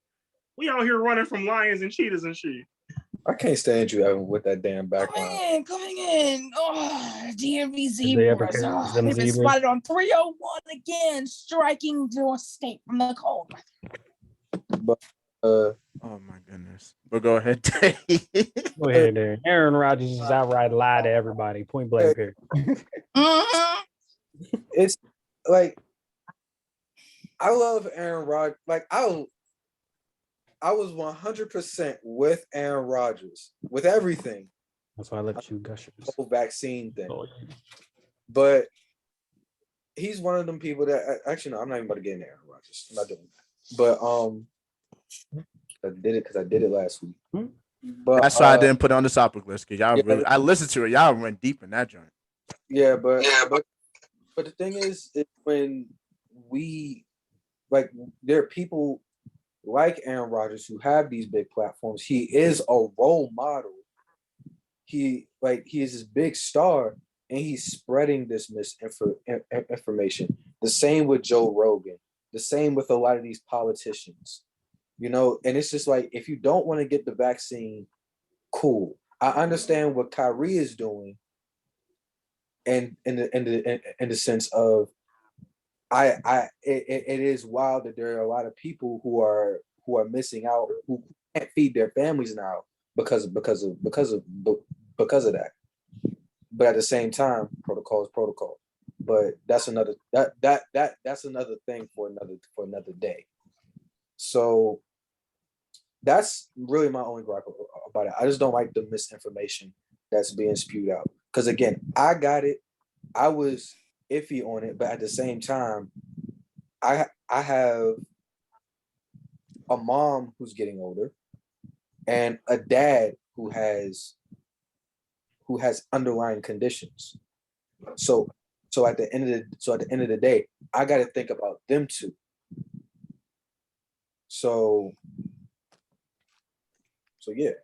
We out here running from lions and cheetahs and shit. I can't stand you Evan, with that damn background. Coming in. Oh, DMV zebras. They've been spotted on 301 again, striking to escape from the cold. But oh my goodness. But go ahead, Dave. Go ahead there. Aaron Rodgers is outright lie to everybody. Point blank here. It's like I love Aaron Rodgers. Like I was 100% with Aaron Rodgers with everything. That's why I let you gush. The whole vaccine thing. But he's one of them people that actually no, I'm not even about to get into Aaron Rodgers. I'm not doing that. But I did it because I did it last week. But that's why I didn't put it on the topic list because y'all really, I listened to it. Y'all went deep in that joint. Yeah, but the thing is when we like there are people like Aaron Rodgers who have these big platforms. He is a role model. He is this big star, and he's spreading this misinformation. The same with Joe Rogan. The same with a lot of these politicians. You know, and it's just like if you don't want to get the vaccine, cool. I understand what Karii is doing, and in the sense of it is wild that there are a lot of people who are missing out, who can't feed their families now because of that. But at the same time, protocol is protocol. But that's another that's another thing for another day. So that's really my only gripe about it. I just don't like the misinformation that's being spewed out. Because again, I got it. I was iffy on it, but at the same time, I have a mom who's getting older and a dad who has underlying conditions. So at the end of the day, I got to think about them too. So yeah.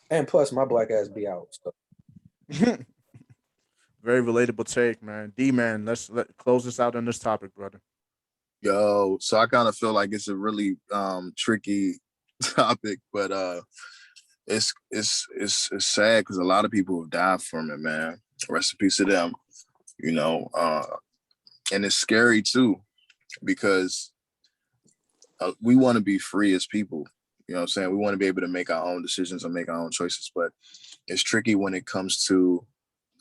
And plus my black ass be out. So. Very relatable take, man. D-Man, let's close this out on this topic, brother. Yo, so I kind of feel like it's a really tricky topic, but it's sad because a lot of people have died from it, man. Rest in peace to them, you know. And it's scary too because we want to be free as people. You know what I'm saying? We want to be able to make our own decisions and make our own choices, but it's tricky when it comes to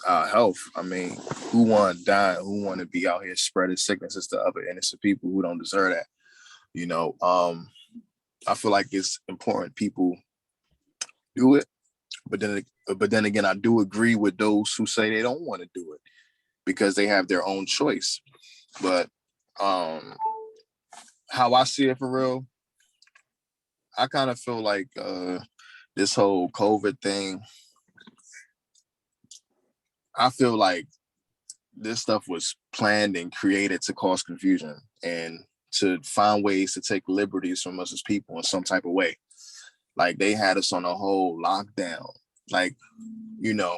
health. I mean, who want to die? Who want to be out here spreading sicknesses to other innocent people who don't deserve that? You know, I feel like it's important people do it, but then again, I do agree with those who say they don't want to do it because they have their own choice. But how I see it for real, I kind of feel like this whole COVID thing, I feel like this stuff was planned and created to cause confusion and to find ways to take liberties from us as people in some type of way. Like they had us on a whole lockdown. Like, you know,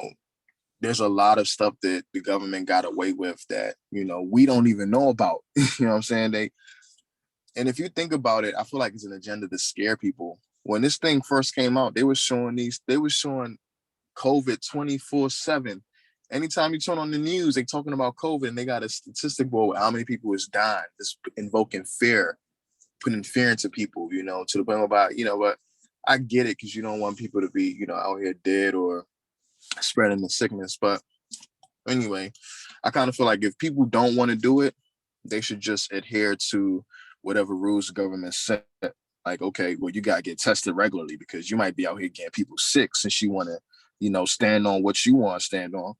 there's a lot of stuff that the government got away with that, you know, we don't even know about. You know what I'm saying? And if you think about it, I feel like it's an agenda to scare people. When this thing first came out, they were showing COVID 24/7. Anytime you turn on the news, they talking about COVID, and they got a statistic board with how many people is dying. Just invoking fear, putting fear into people, to the point about, but I get it, because you don't want people to be, out here dead or spreading the sickness. But anyway, I kind of feel like if people don't want to do it, they should just adhere to whatever rules the government set. Like, okay, well, you gotta get tested regularly, because you might be out here getting people sick. Since you want to, stand on what you want to stand on,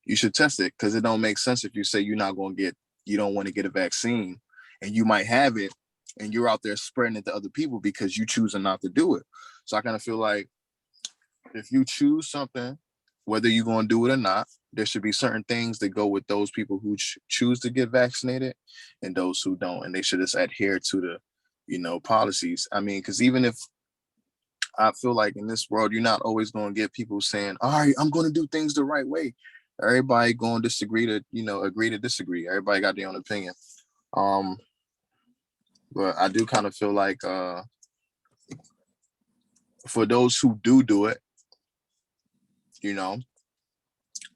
you should test it, because it don't make sense if you say you don't want to get a vaccine, and you might have it, and you're out there spreading it to other people because you choosing not to do it. So I kind of feel like if you choose something, whether you're going to do it or not, there should be certain things that go with those people who choose to get vaccinated and those who don't. And they should just adhere to the, policies. I mean, because even if I feel like in this world, you're not always going to get people saying, all right, I'm going to do things the right way. Everybody going to disagree to, agree to disagree. Everybody got their own opinion. But I do kind of feel like for those who do it,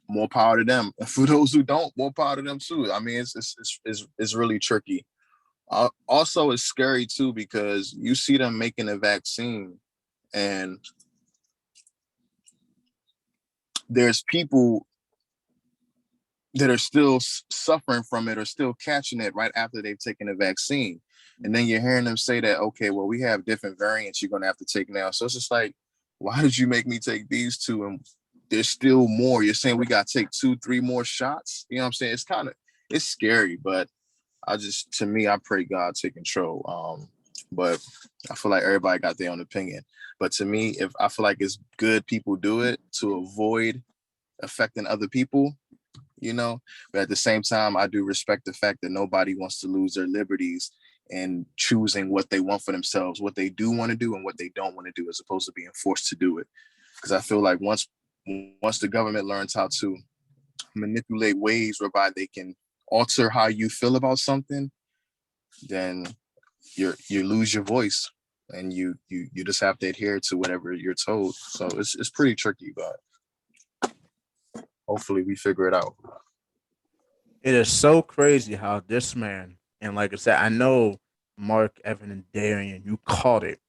more power to them. And for those who don't, more power to them too. I mean, it's really tricky. Also, it's scary too, because you see them making a vaccine, and there's people that are still suffering from it or still catching it right after they've taken a vaccine. And then you're hearing them say that, okay, well, we have different variants you're going to have to take now. So it's just like, why did you make me take these two? And there's still more. You're saying we got to take 2-3 more shots. You know what I'm saying? It's scary, but to me, I pray God take control. But I feel like everybody got their own opinion. But to me, if I feel like it's good people do it to avoid affecting other people, but at the same time, I do respect the fact that nobody wants to lose their liberties and choosing what they want for themselves, what they do want to do and what they don't want to do, as opposed to being forced to do it. Because I feel like once the government learns how to manipulate ways whereby they can alter how you feel about something, then you lose your voice, and you just have to adhere to whatever you're told. So it's pretty tricky, but hopefully we figure it out. It is so crazy how this man, and like I said, I know Mark, Evan, and Darien, you caught it.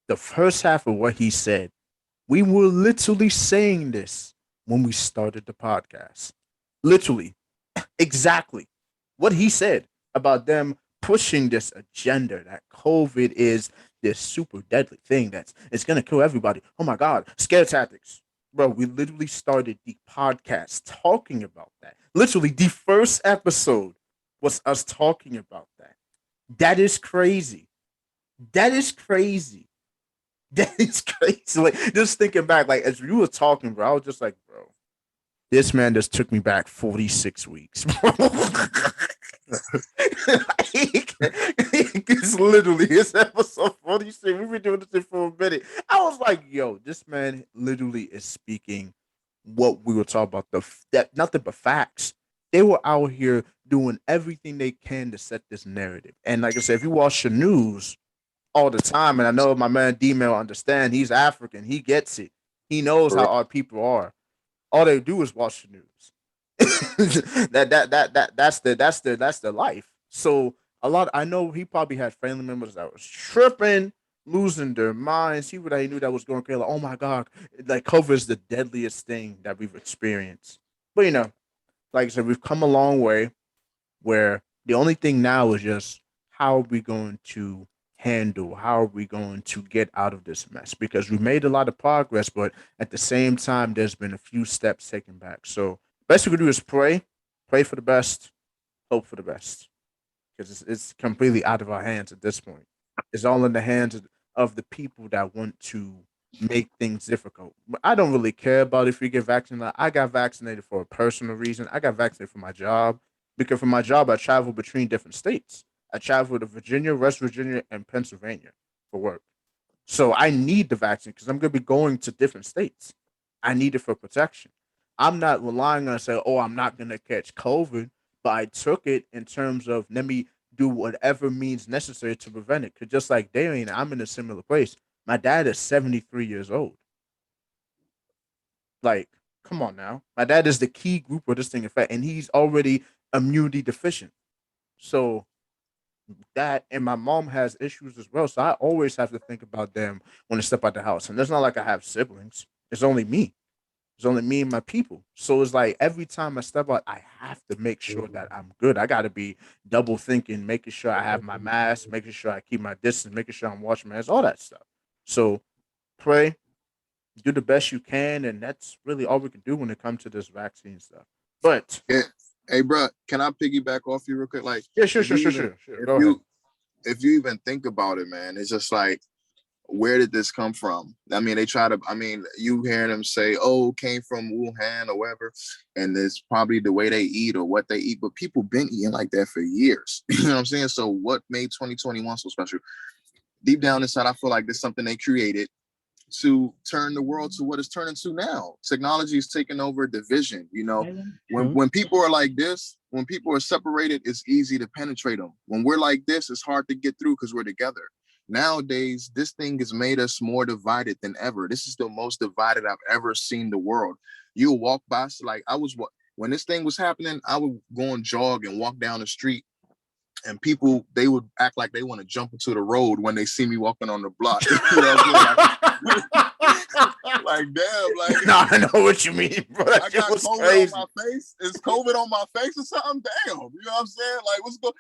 The first half of what he said, we were literally saying this when we started the podcast. Literally, exactly what he said about them pushing this agenda that COVID is this super deadly thing it's gonna kill everybody. Oh my God, scare tactics. Bro, we literally started the podcast talking about that. Literally, the first episode was us talking about that. That is crazy. That is crazy. That is crazy. Like, just thinking back, like, as you were talking, bro, I was just like, bro, this man just took me back 46 weeks, bro. It's literally it's episode 46. We've been doing this for a minute. I was like, yo, this man literally is speaking what we were talking about. That nothing but facts. They were out here doing everything they can to set this narrative. And like I said, if you watch the news all the time, and I know my man D-Mail understand, he's African, he gets it. He knows how our people are. All they do is watch the news. That's the life. So I know he probably had family members that was tripping, losing their minds. He knew that was going crazy. Like, oh my God, like COVID is the deadliest thing that we've experienced. But like I said, we've come a long way. Where the only thing now is just how are we going to handle? How are we going to get out of this mess? Because we made a lot of progress, but at the same time, there's been a few steps taken back. So best we can do is pray for the best, hope for the best, because it's completely out of our hands at this point. It's all in the hands of the people that want to make things difficult. But I don't really care about if you get vaccinated. I got vaccinated for a personal reason. I got vaccinated for my job, because for my job, I travel between different states. I travel to Virginia, West Virginia, and Pennsylvania for work. So I need the vaccine because I'm going to be going to different states. I need it for protection. I'm not relying on say, oh, I'm not going to catch COVID, but I took it in terms of let me do whatever means necessary to prevent it. Because just like Darien, I'm in a similar place. My dad is 73 years old. Like, come on now. My dad is the key group of this thing effect, and he's already immunity deficient. So that, and my mom has issues as well. So I always have to think about them when I step out the house. And it's not like I have siblings. It's only me. It's only me and my people. So it's like every time I step out, I have to make sure that I'm good. I got to be double thinking, making sure I have my mask, making sure I keep my distance, making sure I'm washing my hands, all that stuff. So pray, do the best you can, and that's really all we can do when it comes to this vaccine stuff. But Yeah. Hey, bro, can I piggyback off you real quick? Like, yeah, sure. If Go ahead. if you even think about it, man, it's just like, where did this come from? I mean, you hearing them say, oh, it came from Wuhan or wherever, and it's probably the way they eat or what they eat, but people been eating like that for years. You know what I'm saying? So what made 2021 so special? Deep down inside, I feel like there's something they created to turn the world to what it's turning to now. Technology is taking over division. You know, when people are like this, when people are separated, it's easy to penetrate them. When we're like this, it's hard to get through because we're together. Nowadays, this thing has made us more divided than ever. This is the most divided I've ever seen the world. You walk by, so like when this thing was happening, I would go and jog and walk down the street, and people, they would act like they want to jump into the road when they see me walking on the block. You know what I mean? Like, damn, like, no, I know what you mean, bro. I got COVID crazy on my face. Is COVID on my face or something? Damn, you know what I'm saying? Like, what's going?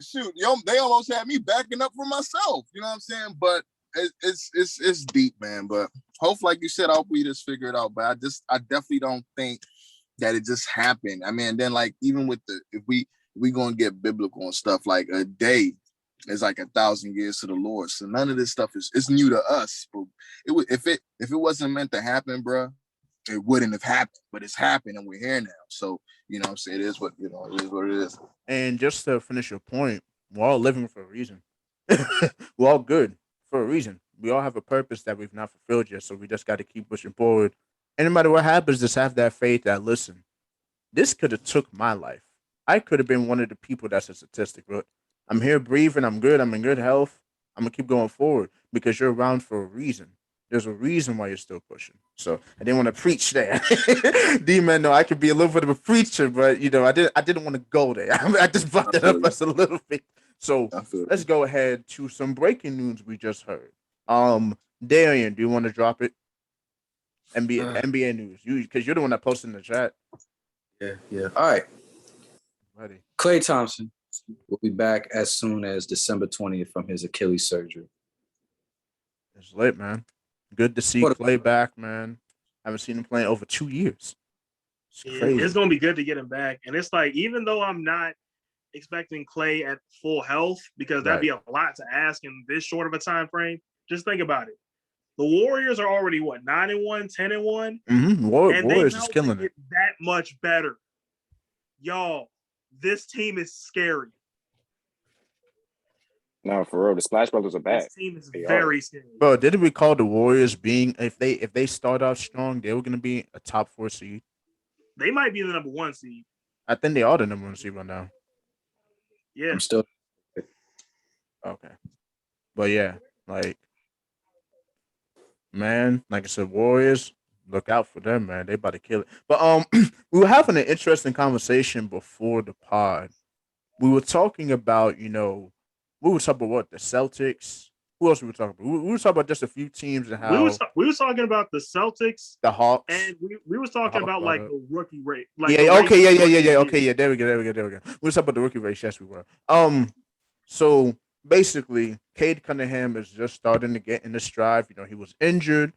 Shoot, they almost had me backing up for myself. You know what I'm saying? But it's deep, man. But hopefully, like you said, I hope we just figure it out. But I definitely don't think that it just happened. I mean, then like even with if we gonna get biblical and stuff, like a day is like 1,000 years to the Lord. So none of this stuff is new to us. But if it wasn't meant to happen, bro, it wouldn't have happened. But it's happened, and we're here now. So you know what I'm saying, it is what it is. And just to finish your point, we're all living for a reason. We're all good for a reason. We all have a purpose that we've not fulfilled yet. So we just got to keep pushing forward. And no matter what happens, just have that faith that, listen, this could have took my life. I could have been one of the people that's a statistic, but I'm here breathing. I'm good. I'm in good health. I'm going to keep going forward because you're around for a reason. There's a reason why you're still pushing. So I didn't want to preach there. D-Man, no, I could be a little bit of a preacher, but I didn't want to go there. I just brought that up as a little bit. So let's go ahead to some breaking news we just heard. Darien, do you want to drop it? NBA news. Because you're the one that posted in the chat. Yeah. All right. Ready. Klay Thompson will be back as soon as December 20th from his Achilles surgery. It's lit, man. Good to see Klay back, man. Haven't seen him play in over 2 years. It's crazy. It's going to be good to get him back. And it's like, even though I'm not expecting Klay at full health, because that'd be a lot to ask in this short of a time frame, just think about it. The Warriors are already, 9-1, 10-1? Mm-hmm. Warriors is killing it. That much better. Y'all, this team is scary. No, for real, the Splash Brothers are back. This team is very scary. Bro, didn't we call the Warriors being, if they start off strong, they were going to be a top 4 seed? They might be the number 1 seed. I think they are the number 1 seed right now. Yeah. I'm still okay. But yeah, like, man, like I said, Warriors, look out for them, man. They about to kill it. But we were having an interesting conversation before the pod. We were talking about, we were talking about what, the Celtics. Who else we were talking about? We were talking about just a few teams and how we were talking about the Celtics, the Hawks, and we were talking about like the rookie rate. Like Okay, yeah. There we go. We were talking about the rookie race. Yes, we were. So basically, Cade Cunningham is just starting to get in the stride. He was injured.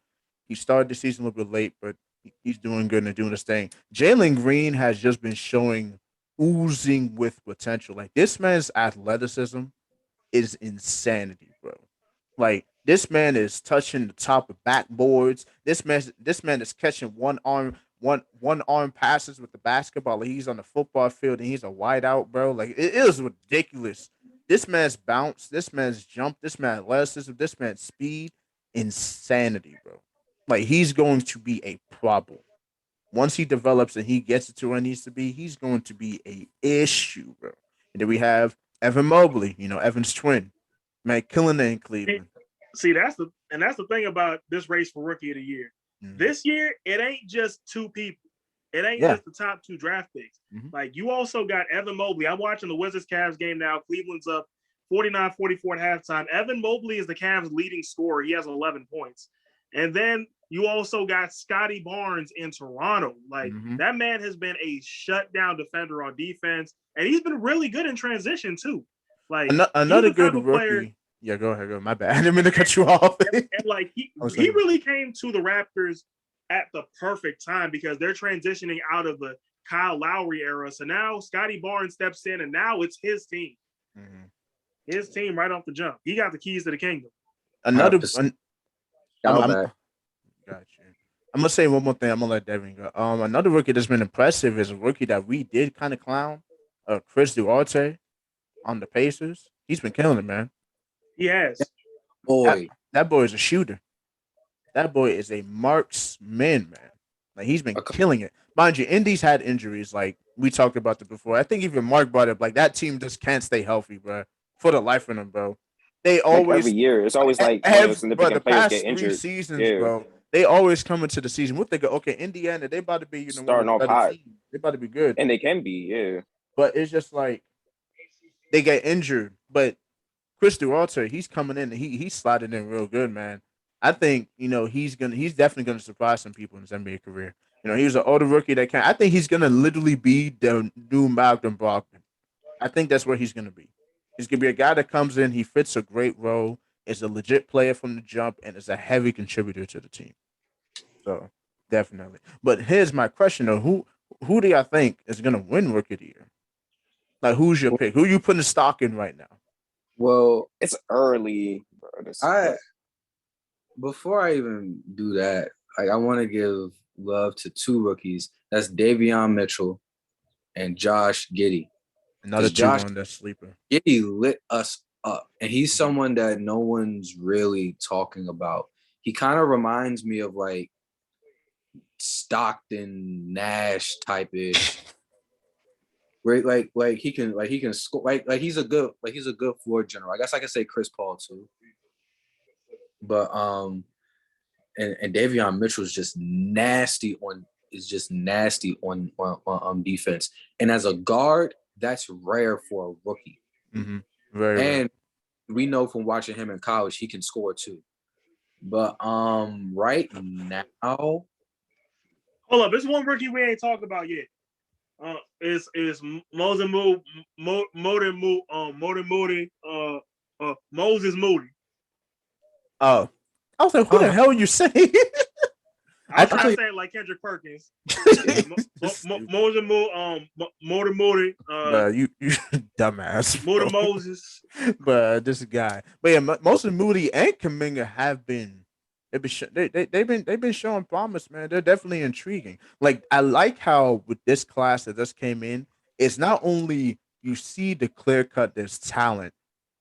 He started the season a little bit late, but he's doing good and doing his thing. Jalen Green has just been oozing with potential. Like, this man's athleticism is insanity, bro. Like, this man is touching the top of backboards. This man is catching one arm passes with the basketball. Like, he's on the football field and he's a wideout, bro. Like, it is ridiculous. This man's bounce, this man's jump, this man's athleticism, this man's speed, insanity, bro. Like, he's going to be a problem. Once he develops and he gets it to where it needs to be, he's going to be a issue, bro. And then we have Evan Mobley, Evan's twin, man, killing it in Cleveland. See, that's the thing about this race for Rookie of the Year. Mm-hmm. This year, it ain't just two people. It ain't just the top 2 draft picks. Mm-hmm. Like, you also got Evan Mobley. I'm watching the Wizards-Cavs game now. Cleveland's up 49-44 at halftime. Evan Mobley is the Cavs' leading scorer. He has 11 points. And then you also got Scotty Barnes in Toronto. Like, that man has been a shutdown defender on defense, and he's been really good in transition, too. Like, another good rookie. Player, yeah, go ahead. My bad. I didn't mean to cut you off. and like, he really came to the Raptors at the perfect time because they're transitioning out of the Kyle Lowry era. So now Scotty Barnes steps in, and now it's his team. Mm-hmm. His team right off the jump. He got the keys to the kingdom. I'm gonna say one more thing. I'm gonna let Davion go. Another rookie that's been impressive is a rookie that we did kind of clown, Chris Duarte on the Pacers. He's been killing it, man. He has. That boy is a shooter. That boy is a marksman, man. Like, he's been killing it. Mind you, Indy's had injuries. Like, we talked about it before. I think even Mark brought up, like, that team just can't stay healthy, bro. For the life of them, bro. They always every year. It's always like the past 3 seasons, bro. They always come into the season. What they go? Okay, Indiana, they about to be starting off hot. They about to be good, and they can be, yeah. But it's just like they get injured. But Chris Duarte, he's coming in. And he's sliding in real good, man. I think he's definitely gonna surprise some people in his NBA career. He was an older rookie that can. I think he's gonna literally be the new Malcolm Brogdon. I think that's where he's gonna be. He's gonna be a guy that comes in. He fits a great role. Is a legit player from the jump, and is a heavy contributor to the team. So definitely. But here's my question though: Who do y'all think is gonna win Rookie of the Year? Like, who's your pick? Who you putting stock in right now? Well, it's early, bro. Before I even do that, I want to give love to 2 rookies. That's Davion Mitchell and Josh Giddy. Another Josh on that sleeper. Giddy lit us up, and he's someone that no one's really talking about. He kind of reminds me of like Stockton, Nash type ish. Where like he can score like he's a good floor general. I guess I could say Chris Paul too. But and Davion Mitchell is just nasty on defense. And as a guard, that's rare for a rookie. Mm-hmm. Very rare. And we know from watching him in college, he can score too. But right now, hold up, there's one rookie we ain't talked about yet. Is Moses Moody. Oh, I was like, who the hell are you saying? I try to say it like Kendrick Perkins. Moses Moody. You dumbass. Moody Moses. But this guy. But yeah, Moses Moody and Kuminga have been. They've been showing promise, man. They're definitely intriguing. Like, I like how with this class that just came in, it's not only you see the clear cut there's talent,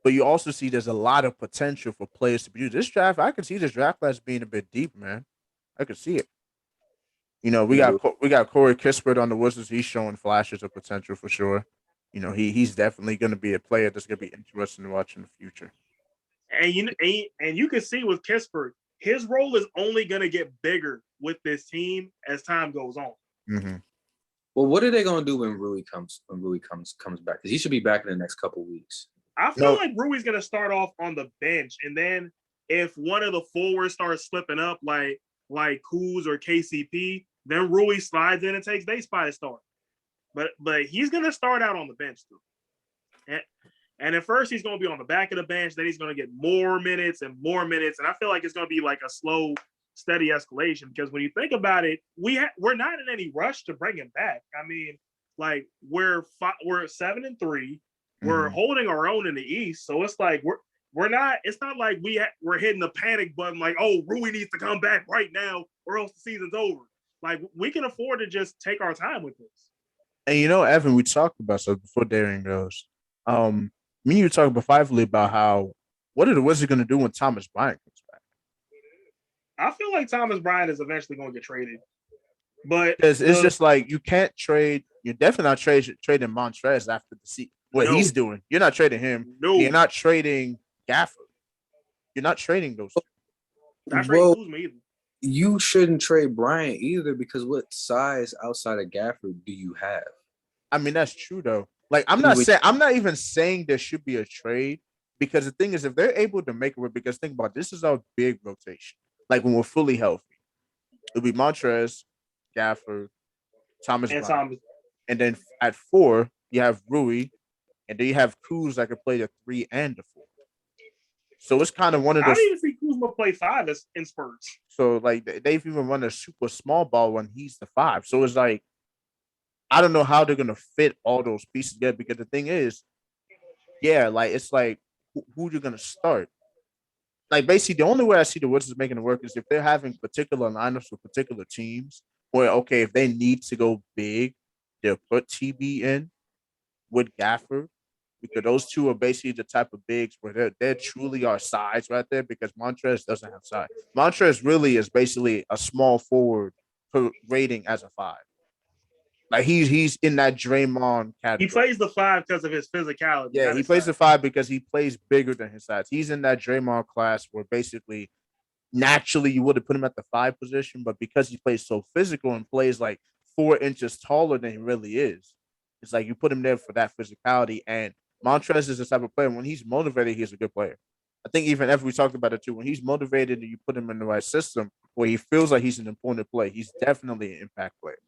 but you also see there's a lot of potential for players to produce. This draft, I can see this draft class being a bit deep, man. I can see it. We got Corey Kispert on the Wizards. He's showing flashes of potential for sure. He's definitely going to be a player that's going to be interesting to watch in the future. And you can see with Kispert, his role is only going to get bigger with this team as time goes on. Mm-hmm. Well, what are they going to do when Rui comes back? Because he should be back in the next couple weeks. I feel like Rui's going to start off on the bench, and then if one of the forwards starts slipping up, like Kuz or KCP, then Rui slides in and takes their spot to start. But he's going to start out on the bench too. And at first he's going to be on the back of the bench. Then he's going to get more minutes and more minutes. And I feel like it's going to be like a slow, steady escalation. Because when you think about it, we're not in any rush to bring him back. I mean, like we're 7-3. We're holding our own in the East. So it's like we're not. It's not like we're hitting the panic button. Like, oh, Rui needs to come back right now, or else the season's over. Like, we can afford to just take our time with this. And Evan, we talked about so before Darien goes. Me and you talked privately about what are the Wizards going to do when Thomas Bryant comes back? I feel like Thomas Bryant is eventually going to get traded, but it's just like you can't trade. You're definitely not trading Montrez after the season. what No. he's doing. You're not trading him. No. You're not trading Gafford. You're not trading those two. Not trading Well, Kuzma either. you shouldn't trade Bryant either because what size outside of Gafford do you have? I mean, that's true though. Like, I'm Anyway. not even saying there should be a trade, because the thing is, if they're able to make it work, because think about it, this is our big rotation. Like when we're fully healthy, it'll be Montrez, Gafford, Thomas And Bryant. Thomas. And then at 4, you have Rui, and then you have Kuz that can play the 3 and the 4. So it's kind of one of I those. didn't even see Kuzma play 5 in spurts. So like they've even run a super small ball when he's the 5. So it's like, I don't know how they're gonna fit all those pieces together, because the thing is, yeah, like it's like who you're gonna start. Like basically, the only way I see the Wizards making it work is if they're having particular lineups with particular teams. Where okay, if they need to go big, they'll put TB in with Gafford, because those two are basically the type of bigs where they truly are size right there. Because Montrez doesn't have size. Montrez really is basically a small forward per rating as a 5. Like he's in that Draymond category. He plays the 5 because of his physicality. Yeah, he plays the 5 because he plays bigger than his size. He's in that Draymond class where basically naturally you would have put him at the 5 position, but because he plays so physical and plays like 4 inches taller than he really is, it's like you put him there for that physicality. And Montrez is the type of player, when he's motivated, he's a good player. I think even after we talked about it too, when he's motivated and you put him in the right system where he feels like he's an important player, he's definitely an impact player.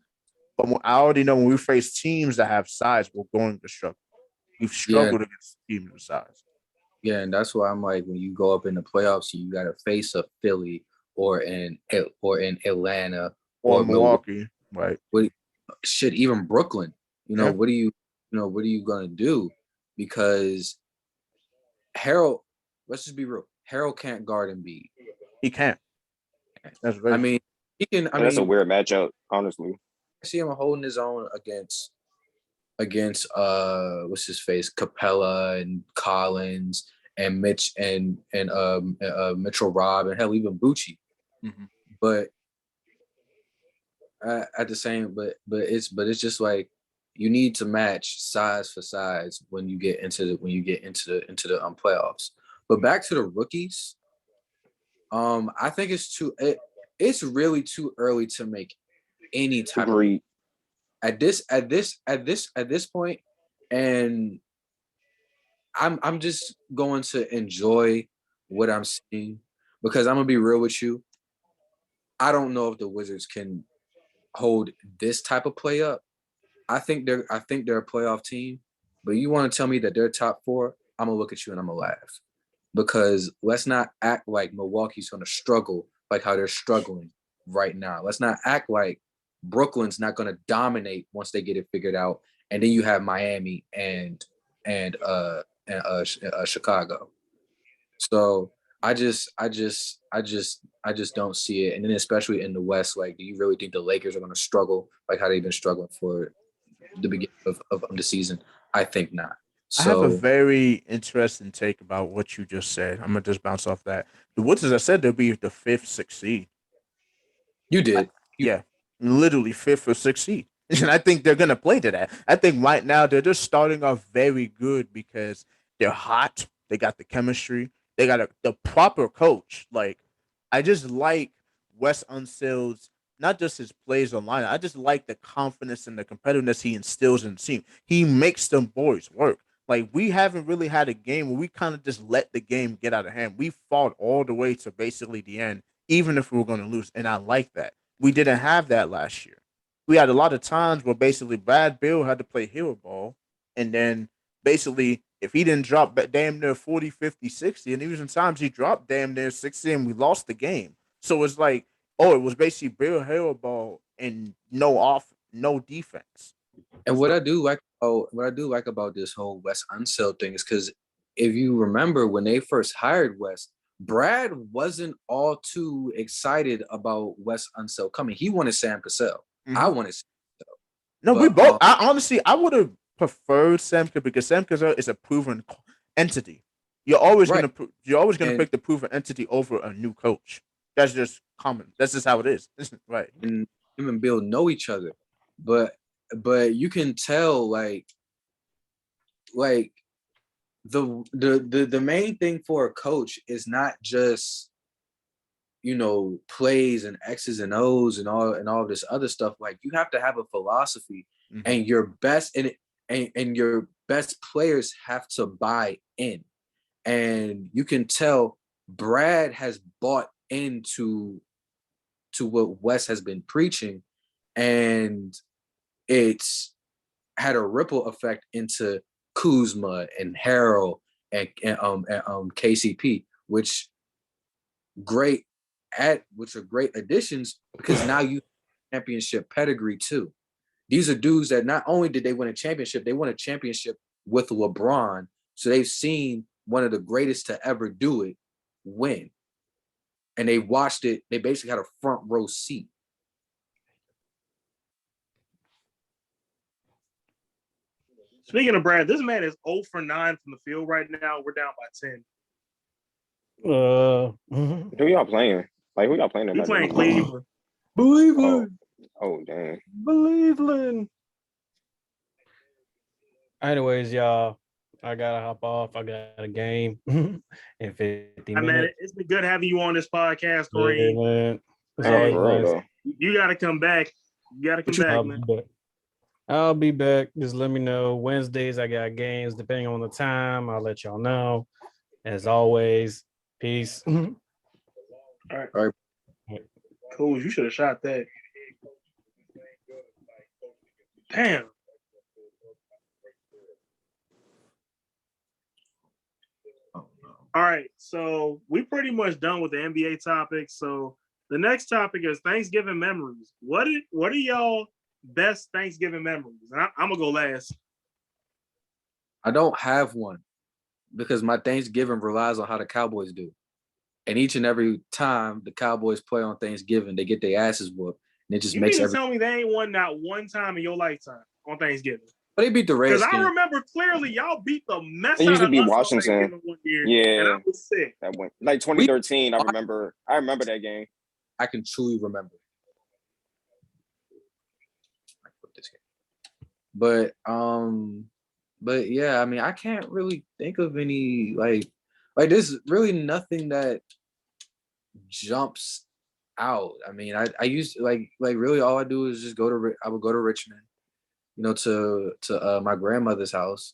But I already know when we face teams that have size, we're going to struggle. We've struggled against teams with size. Yeah, and that's why I'm like, when you go up in the playoffs, you got to face a Philly or in Atlanta or Milwaukee, right? Shit, even Brooklyn. Yeah. What are you gonna do? Because Harold, let's just be real, Harold can't guard Embiid. He can't. That's right. I mean, he can. That's a weird matchup, honestly. I see him holding his own against what's his face, Capella and Collins and Mitch and Mitchell Robb and hell, even Bucci. Mm-hmm. But at the same, but it's just like you need to match size for size when you get into the playoffs. But back to the rookies, I think it's really too early to make any type Agreed. of at this point, and I'm just going to enjoy what I'm seeing, because I'm gonna be real with you. I don't know if the Wizards can hold this type of play up. I think they're a playoff team, but you want to tell me that they're top 4? I'm gonna look at you and I'm gonna laugh, because let's not act like Milwaukee's gonna struggle like how they're struggling right now. Let's not act like Brooklyn's not going to dominate once they get it figured out, and then you have Miami and Chicago. So I just don't see it. And then especially in the West, like, do you really think the Lakers are going to struggle like how they've been struggling for the beginning of the season? I think not. So, I have a very interesting take about what you just said. I'm gonna just bounce off that. The Wizards, I said, they'll be the 5th, 6th seed. You did. Yeah, literally 5th or 6th seed. And I think they're gonna play to that. I think right now they're just starting off very good because they're hot. They got the chemistry. They got the proper coach. Like, I just like Wes Unseld, not just his plays online. I just like the confidence and the competitiveness he instills in the team. He makes them boys work. Like, we haven't really had a game where we kind of just let the game get out of hand. We fought all the way to basically the end, even if we were going to lose. And I like that. We didn't have that last year. We had a lot of times where basically Brad Bill had to play hero ball. And then basically, if he didn't drop damn near 40, 50, 60, and even times he dropped damn near 60 and we lost the game. So it's like, oh, it was basically Bill hero ball and no defense. And what I do like about this whole Wes Unseld thing is because if you remember when they first hired Wes, Brad wasn't all too excited about Wes Unseld coming. He wanted Sam Cassell. Mm-hmm. I wanted Sam Cassell. No, we both. I would have preferred Sam Cassell because Sam Cassell is a proven entity. You're always gonna pick the proven entity over a new coach. That's just common. That's just how it is. Right. And him and Bill know each other, but you can tell, like, like the main thing for a coach is not just, you know, plays and X's and O's and all this other stuff. Like, you have to have a philosophy, and your best and your best players have to buy in. And you can tell Brad has bought into what Wes has been preaching, and it's had a ripple effect into Kuzma and Harold and KCP, which are great additions, because now you have championship pedigree too. These are dudes that not only did they win a championship, they won a championship with LeBron. So they've seen one of the greatest to ever do it win. And they watched it. They basically had a front row seat. Speaking of Brad, this man is 0 for 9 from the field right now. We're down by 10. Who y'all playing? Like, who y'all playing? We playing Cleveland. Cleveland. Oh, dang. Cleveland. Anyways, y'all, I gotta hop off. I got a game in 50 minutes. Man, it's been good having you on this podcast, Kareem. Yeah, man. You got to come back. You got to come back, man. I'll be back. Just let me know. Wednesdays, I got games. Depending on the time, I'll let y'all know. As always, peace. All right. Cool. You should have shot that. Damn. All right, so we pretty much done with the NBA topics. So the next topic is Thanksgiving memories. What are y'all best Thanksgiving memories? And I'm gonna go last. I don't have one, because my Thanksgiving relies on how the Cowboys do. And each and every time the Cowboys play on Thanksgiving, they get their asses whooped. And it just makes You mean to tell me they ain't won not one time in your lifetime on Thanksgiving? But they beat the Redskins. Because I remember clearly y'all beat the mess They out usually of beat us Washington. on Thanksgiving one year. Yeah. And I was sick. That went like 2013. I remember that game. I can truly remember. But yeah, I mean, I can't really think of any like there's really nothing that jumps out. I mean, I used to, like really all I do is just I would go to Richmond, you know, to my grandmother's house.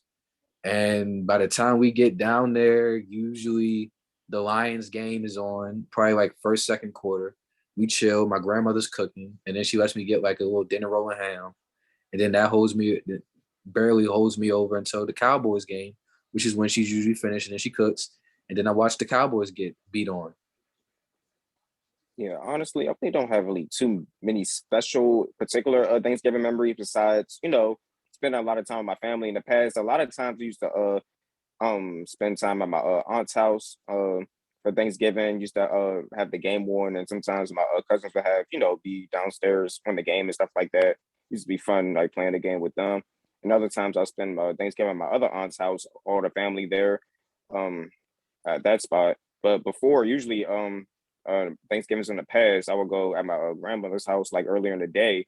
And by the time we get down there, usually the Lions game is on, probably like first, second quarter. We chill. My grandmother's cooking, and then she lets me get like a little dinner roll and ham, and then that barely holds me over until the Cowboys game, which is when she's usually finished, and then she cooks, and then I watch the Cowboys get beat on. Yeah, honestly, I really don't have really too many special, particular Thanksgiving memories besides, you know, spending a lot of time with my family in the past. A lot of times we used to spend time at my aunt's house for Thanksgiving. Used to have the game on, and sometimes my cousins would have, you know, be downstairs on the game and stuff like that. Used to be fun, like playing the game with them. And other times I'll spend Thanksgiving at my other aunt's house, all the family there at that spot. But before, usually Thanksgivings in the past, I would go at my grandmother's house like earlier in the day.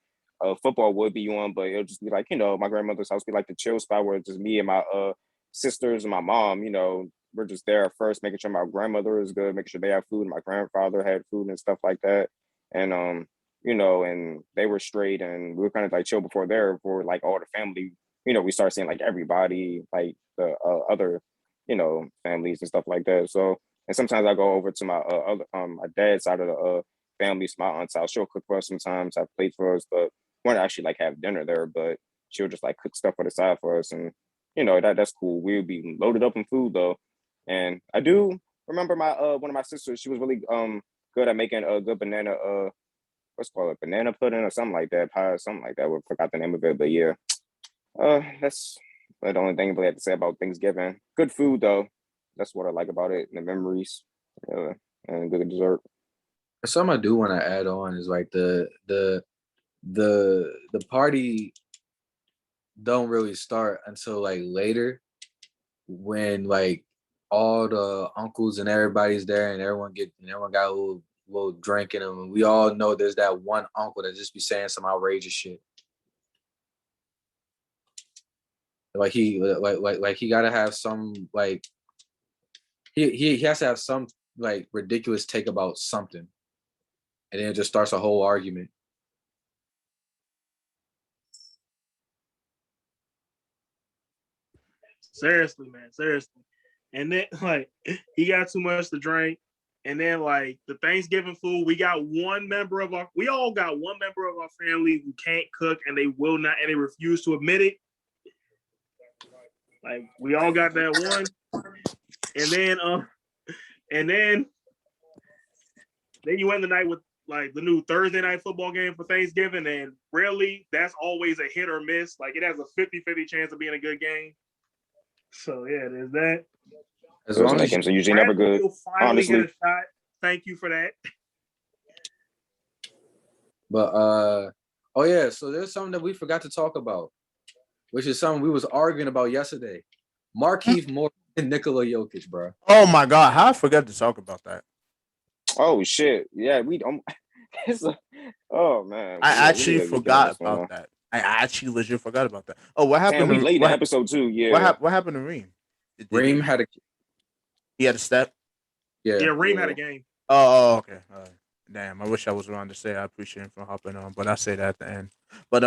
Football would be on, but it'll just be like, you know, my grandmother's house be like the chill spot where it's just me and my sisters and my mom, you know, we're just there first, making sure my grandmother is good, making sure they have food, and my grandfather had food and stuff like that. And you know, and they were straight, and we were kind of like chill before there for like all the family. You know, we start seeing like everybody, like the other, you know, families and stuff like that. So, and sometimes I go over to my my dad's side of the family, so my aunt's house. She'll cook for us sometimes, have plates for us, but we won't actually like have dinner there. But she'll just like cook stuff for the side for us, and you know that's cool. We'll be loaded up in food though, and I do remember my one of my sisters. She was really good at making a good banana what's it called, a banana pudding or something like that, pie or something like that. I forgot the name of it, but yeah, that's the only thing I really have to say about Thanksgiving. Good food though. That's what I like about it, and the memories, and good dessert. Something I do want to add on is like the party don't really start until like later, when like all the uncles and everybody's there, and everyone got a little drink in them, and we all know there's that one uncle that just be saying some outrageous shit. Like he gotta have some like he has to have some like ridiculous take about something, and then it just starts a whole argument. Seriously, man, seriously. And then like he got too much to drink. And then like the Thanksgiving food, we all got one member of our family who can't cook and they will not, and they refuse to admit it. Like we all got that one. And then you went the night with like the new Thursday night football game for Thanksgiving, and rarely that's always a hit or miss. Like it has a 50-50 chance of being a good game. So yeah, there's that. As long as games are usually never good. Finally get a shot. Thank you for that. But oh yeah, so there's something that we forgot to talk about, which is something we was arguing about yesterday. Markieff Morris and Nikola Jokic, bro. Oh my God, how I forgot to talk about that. Oh shit! Yeah, we don't. Oh man, I actually forgot about that. I actually legit forgot about that. Oh, what happened? We late in the episode too. Yeah. What happened to Reem? Reem had a step. Yeah, Reem had a game. Oh, okay. Damn, I wish I was around to say I appreciate him for hopping on, but I say that at the end. But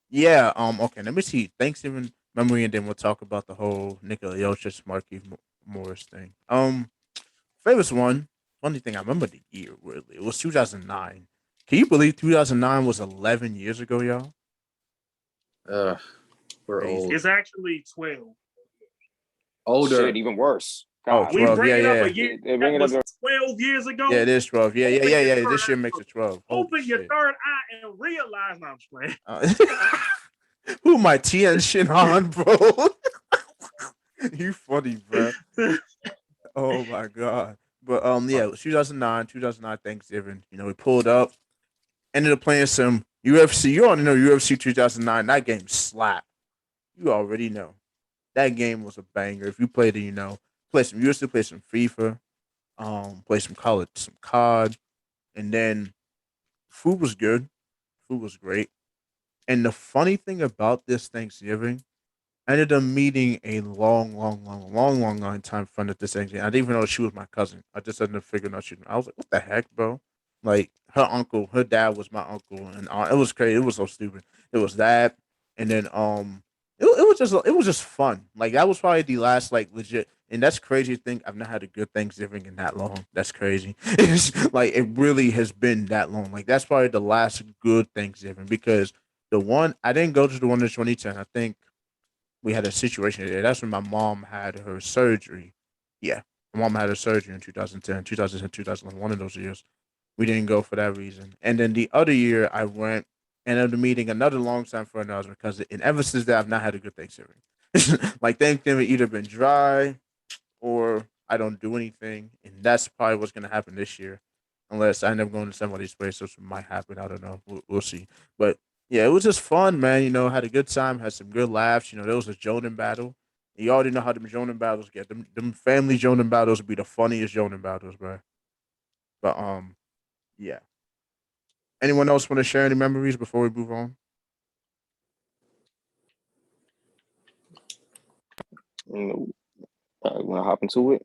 yeah, okay. Let me see Thanksgiving memory, and then we'll talk about the whole Nikola Jokic, Markieff Morris thing. Famous one. Funny thing, I remember the year weirdly. It was 2009. Can you believe 2009 was 11 years ago, y'all? We're old. It's actually 12. Older. Shit, even worse. God. Oh, 12. We bring it up a year. That was 12 years ago. Yeah, it is 12. Yeah. This year makes it 12. Open your third eye and realize. No, I'm just playing. Who my TN shit on, bro? You funny, bro. Oh my God. But yeah, it was 2009 Thanksgiving. You know, we pulled up, ended up playing some UFC. You already know UFC 2009. That game slapped. You already know. That game was a banger. If you played it, you know. Play some UFC, play some FIFA, play some COD, and then food was good. Food was great. And the funny thing about this Thanksgiving, I ended up meeting a long time friend at this Thanksgiving. I didn't even know she was my cousin. I just ended up figuring out I was like, what the heck, bro? Like her dad was my uncle, and it was crazy. It was so stupid. It was that, and then it was just fun. Like that was probably the last like legit, and that's crazy to think I've not had a good Thanksgiving in that long. That's crazy. It's like it really has been that long. Like that's probably the last good Thanksgiving because the one I didn't go to the one in 2010. I think we had a situation there. That's when my mom had her surgery. Yeah, my mom had her surgery in 2010, 2010, 2011, one of those years. We didn't go for that reason. And then the other year I went and ended up meeting another long time friend of ours because and ever since that I've not had a good Thanksgiving. Like Thanksgiving either been dry or I don't do anything. And that's probably what's gonna happen this year. Unless I end up going to somebody's place, which might happen. I don't know. We'll see. But yeah, it was just fun, man. You know, had a good time, had some good laughs. You know, there was a Jonan battle. You already know how them Jonan battles get. Them family Jonan battles would be the funniest Jonan battles, bro. But yeah. Anyone else want to share any memories before we move on? Want to hop into it?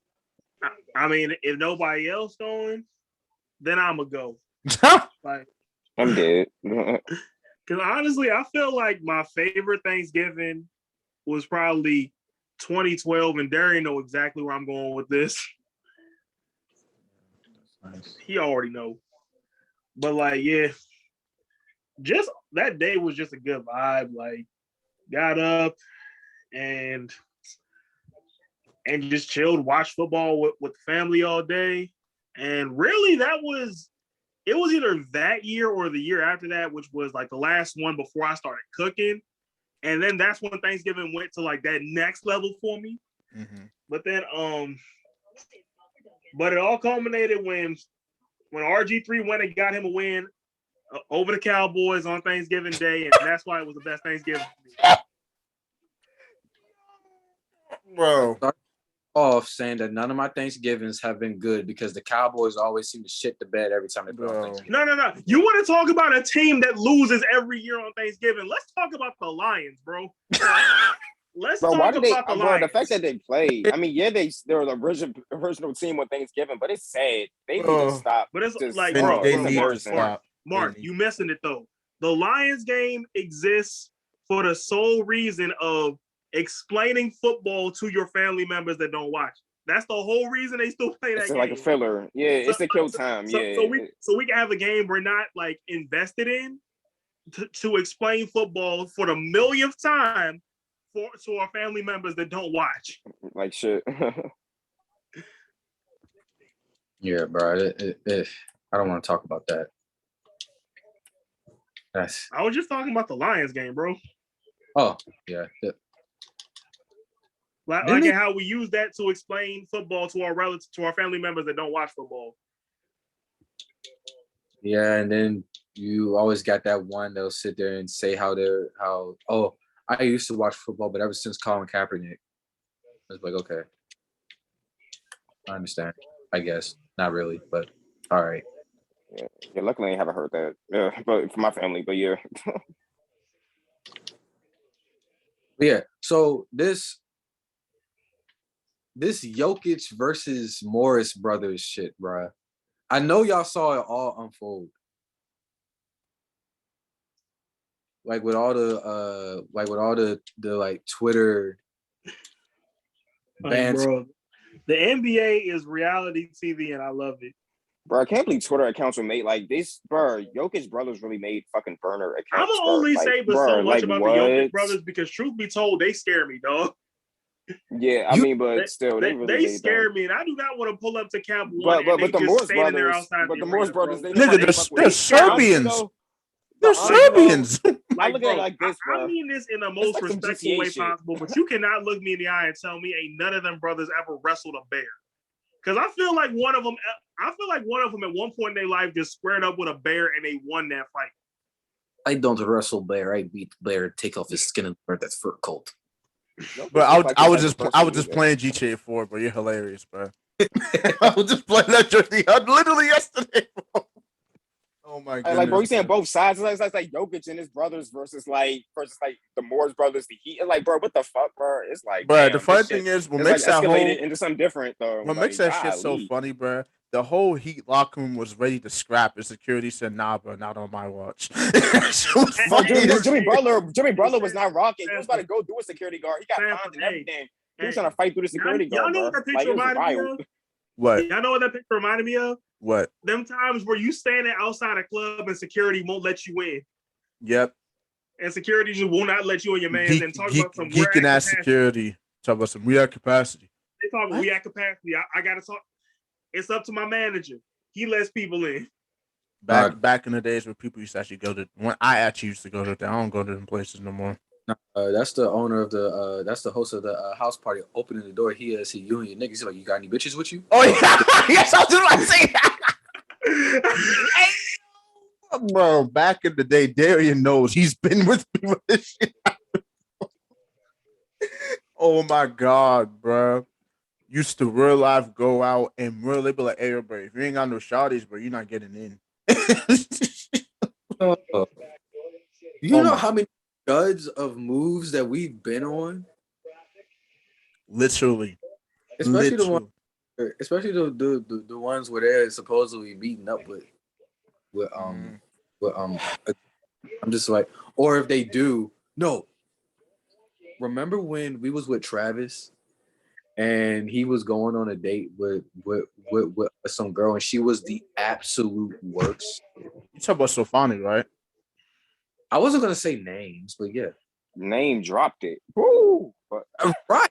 I mean, if nobody else going, then I'ma go. Like I'm dead. Because honestly, I feel like my favorite Thanksgiving was probably 2012, and Darien know exactly where I'm going with this. Nice. He already know. But like, yeah, just that day was just a good vibe. Like, got up and just chilled, watched football with the family all day. And really, it was either that year or the year after that, which was like the last one before I started cooking. And then that's when Thanksgiving went to like that next level for me. Mm-hmm. But then, but it all culminated when RG3 went and got him a win over the Cowboys on Thanksgiving Day. And that's why it was the best Thanksgiving for me. Bro. Off saying that none of my Thanksgivings have been good because the Cowboys always seem to shit the bed every time they play on Thanksgiving. No. You want to talk about a team that loses every year on Thanksgiving? Let's talk about the Lions, bro. let's Bro, why talk did they, about the bro? The Lions. fact that they played, I mean, yeah, they're the original team on Thanksgiving, but it's sad. They need to stop. But it's Just, like, They, bro, they it's need to embarrassing. stop. Mark, you missing it though. The Lions game exists for the sole reason of explaining football to your family members that don't watch. That's the whole reason they still play that It's game. like a filler. Yeah, it's to kill time. So Yeah. we can have a game we're not like invested in to explain football for the millionth time to our family members that don't watch. Like shit. Yeah, bro. I don't want to talk about that. I was just talking about the Lions game, bro. Oh, yeah. Like how we use that to explain football to our relatives, to our family members that don't watch football. Yeah, and then you always got that one that'll sit there and say how I used to watch football, but ever since Colin Kaepernick, it's like, okay, I understand. I guess not really, but all right. Yeah, luckily I haven't heard that. Yeah, but for my family, but yeah. Yeah. So this Jokic versus Morris brothers shit, bro. I know y'all saw it all unfold. Like with all the Twitter bands. Bro, the NBA is reality TV, and I love it. Bro, I can't believe Twitter accounts were made like this. Bro, Jokic brothers really made fucking burner accounts. I'm gonna only say so much about what? the Jokic brothers because, truth be told, they scare me, dog. Yeah, I mean, but still, they scare me, and I do not want to pull up to Camp One. But the Morris brothers, they're Serbians. They're Serbians. I look at it like this, bro. I mean this in the most respectful way possible, but you cannot look me in the eye and tell me ain't none of them brothers ever wrestled a bear. Because I feel like one of them at one point in their life just squared up with a bear and they won that fight. I don't wrestle bear. I beat bear, take off his skin and burn that fur coat. But I was just playing GTA 4, bro. You're hilarious, bro. I was just playing that jersey literally yesterday, bro. Oh my god! Like, bro, you saying both sides? It's like Jokic and his brothers versus the Morris brothers. The Heat. Like, bro, what the fuck, bro? It's like, bro. The funny thing is, what makes that escalated into something different, though. What makes that shit so funny, bro? The whole Heat locker room was ready to scrap, and security said, "Nah, bro, not on my watch." Jimmy Butler was not rocking. He was about to go do a security guard. He got fined and everything. He was trying to fight through the security guard. Y'all know what that picture reminded me of? What? Y'all know what that picture reminded me of? What? Them times where you standing outside a club and security won't let you in. Yep. And security just will not let you and your man and talk about some geeking ass security. Talk about some react capacity. They talk about react capacity. I gotta talk. It's up to my manager. He lets people in. Back in the days where people used to actually go to, when I actually used to go to, I don't go to them places no more. That's the owner of the that's the host of the house party opening the door. You and your niggas. He's like, you got any bitches with you? Oh yeah, yes, I was just about to say that. Bro, back in the day, Darien knows he's been with me when this shit happened. Oh my god, bro. Used to real life go out and really be like, hey, bro, if you ain't got no shawties, bro, you're not getting in. You know how many duds of moves that we've been on? Literally. Especially the ones where they're supposedly meeting up with I'm just like, or if they do, no. Remember when we was with Travis and he was going on a date with some girl and she was the absolute worst? You talk about Sofani, right? I wasn't gonna say names, but yeah. Name dropped it. Woo! Right.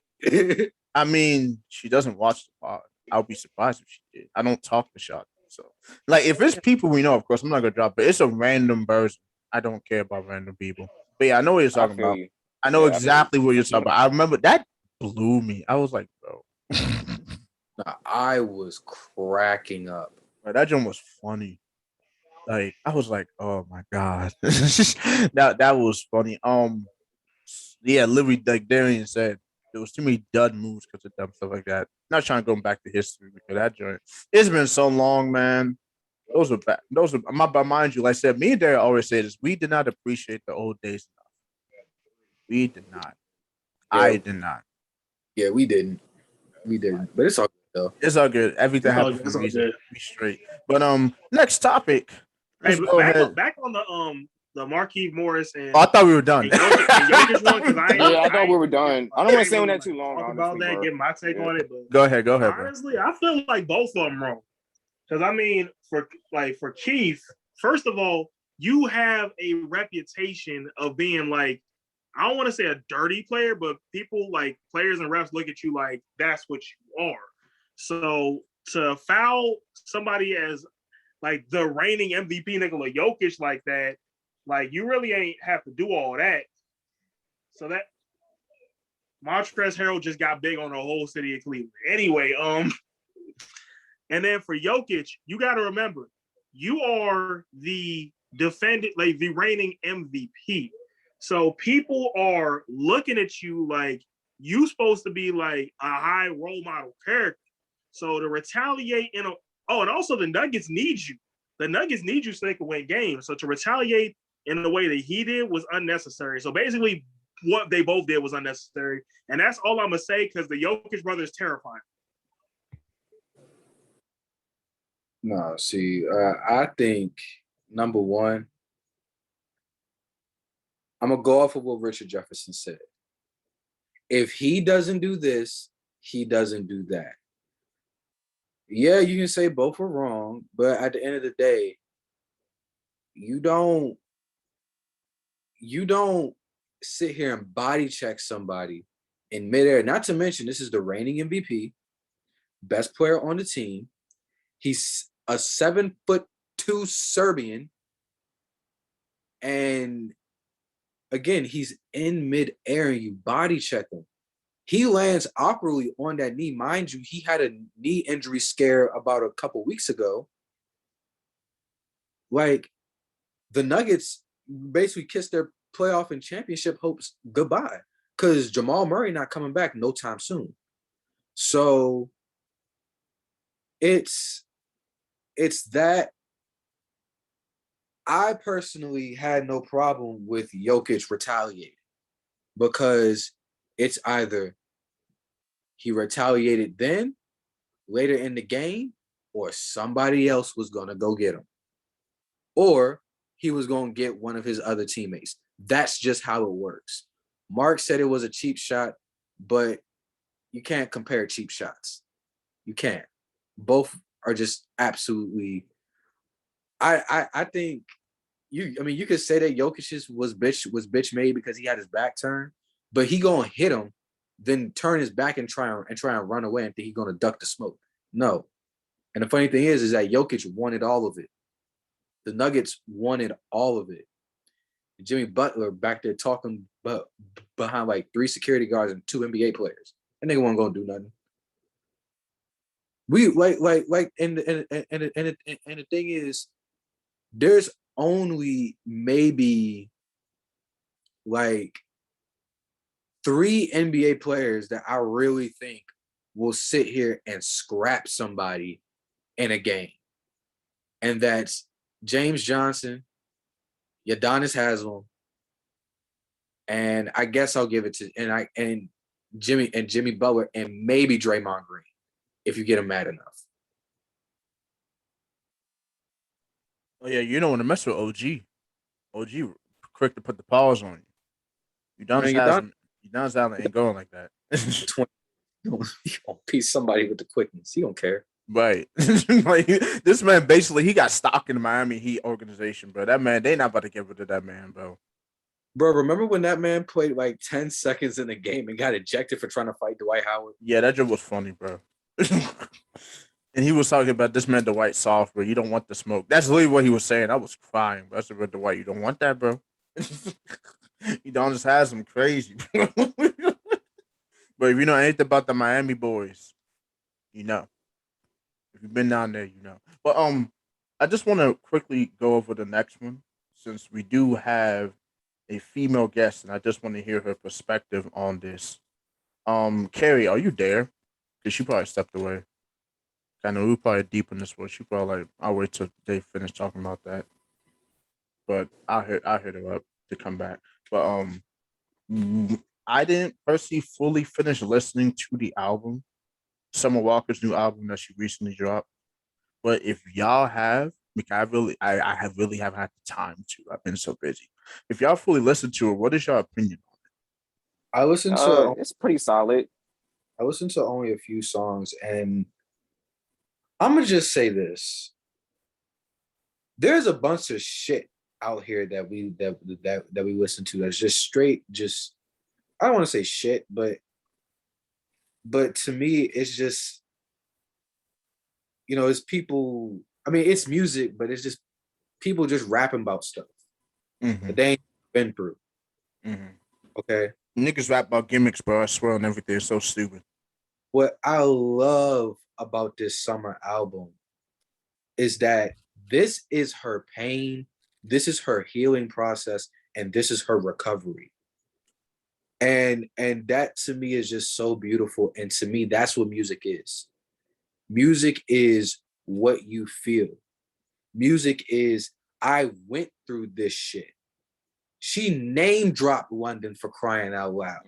I mean, she doesn't watch the pod. I would be surprised if she did. I don't talk to Shot. So, like, if it's people we know, of course, I'm not gonna drop. But it's a random person. I don't care about random people. But yeah, I know what you're talking about. I know exactly what you're talking about. I remember that blew me. I was like, bro. I was cracking up. Bro, that joke was funny. Like, I was like, oh my god, that was funny. Yeah, literally, like Darien said, there was too many dud moves because of dumb stuff like that. Not trying to go back to history because that joint. It's been so long, man. Those are bad. Those are mind you. Like I said, me and Darien always say this. We did not appreciate the old days enough. We did not. I did not. Yeah, we didn't. But it's all good though. It's all good. Everything It's all happens good. for It's a all reason. good. Be straight. But next topic. Hey, Let's but go ahead. back on the Marquise-Morris Oh, I thought we were done. and Jokic one, because Yeah, I thought we were done. I don't want to stay on really that too long. talk Honestly, about that, bro. get my take Yeah. on it. But Go ahead, bro. honestly, I feel like both of them wrong. Because I mean, for Keith, first of all, you have a reputation of being like, I don't want to say a dirty player, but people like players and refs look at you like that's what you are. So to foul somebody as like the reigning MVP Nikola Jokic like that, like you really ain't have to do all that. So that Montrezl Harrell just got big on the whole city of Cleveland. Anyway, and then for Jokic, you got to remember, you are the defendant, like the reigning MVP. So people are looking at you like you supposed to be like a high role model character. So to retaliate and also the Nuggets need you. The Nuggets need you so they can win games. So to retaliate in the way that he did was unnecessary. So basically, what they both did was unnecessary, and that's all I'm gonna say because the Jokic brother is terrifying. No, see, I think number one, I'm gonna go off of what Richard Jefferson said. If he doesn't do this, he doesn't do that. Yeah, you can say both are wrong, but at the end of the day, you don't sit here and body check somebody in midair. Not to mention, this is the reigning MVP, best player on the team. He's a 7'2" Serbian, and again, he's in midair and you body check him. He lands awkwardly on that knee. Mind you, he had a knee injury scare about a couple weeks ago. Like, the Nuggets basically kissed their playoff and championship hopes goodbye because Jamal Murray not coming back no time soon. So it's that I personally had no problem with Jokic retaliating because it's either he retaliated then, later in the game, or somebody else was going to go get him. Or he was going to get one of his other teammates. That's just how it works. Mark said it was a cheap shot, but you can't compare cheap shots. You can't. Both are just absolutely. I think you could say that Jokic's was bitch made because he had his back turned, but he gonna hit him, then turn his back and try and run away and think he's gonna duck the smoke. No. And the funny thing is that Jokic wanted all of it. The Nuggets wanted all of it. Jimmy Butler back there talking behind like 3 security guards and 2 NBA players. That nigga wasn't gonna do nothing. We and the thing is, there's only maybe like 3 NBA players that I really think will sit here and scrap somebody in a game. And that's James Johnson, Udonis Haslem, and I guess I'll give it to Jimmy Butler and maybe Draymond Green if you get him mad enough. Oh yeah, you don't want to mess with OG. OG quick to put the paws on you. Udonis Haslem ain't going like that. He gonna piece somebody with the quickness. He don't care. Right. Like, this man basically he got stock in the Miami Heat organization, bro. That man, they not about to give it to that man, bro. Bro, remember when that man played like 10 seconds in the game and got ejected for trying to fight Dwight Howard? Yeah, that joke was funny, bro. And he was talking about this man Dwight soft, bro. You don't want the smoke. That's literally what he was saying. I was crying, bro. I said, Dwight, you don't want that, bro. You don't just have some crazy, bro. But if you know anything about the Miami boys, you know. If you've been down there, you know. But I just want to quickly go over the next one since we do have a female guest, and I just want to hear her perspective on this. Kari, are you there? Because she probably stepped away. I know we're probably deep in this one. She probably like, I'll wait till they finish talking about that. But I'll hit her up to come back. But I didn't personally fully finish listening to the album, Summer Walker's new album that she recently dropped. But if y'all have, like I have really have had the time to. I've been so busy. If y'all fully listen to it, what is your opinion on I listened to It's pretty solid. I listened to only a few songs, and I'm gonna just say this: there's a bunch of shit out here that we listen to that's just straight, just I don't want to say shit, but to me, it's just it's people. I mean, it's music, but it's just people just rapping about stuff it? that they ain't been through. Okay. Niggas rap about gimmicks, bro. I swear on everything. It's so stupid. What I love about this summer album is that this is her pain, this is her healing process, and this is her recovery. And that to me is just so beautiful. And to me, that's what music is. Music is what you feel. Music is, I went through this shit. She name dropped London for crying out loud.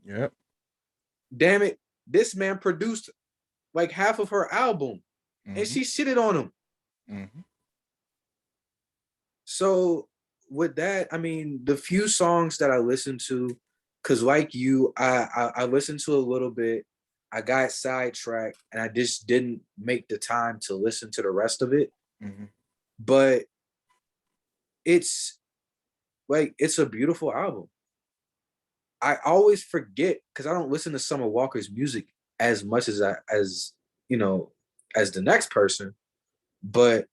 Yep. Damn it. This man produced like half of her album and she shitted on him. So with that, I mean, the few songs that I listened to, because like you, I listened to a little bit, I got sidetracked, and I just didn't make the time to listen to the rest of it. But it's a beautiful album. I always forget because I don't listen to Summer Walker's music as much as as the next person, but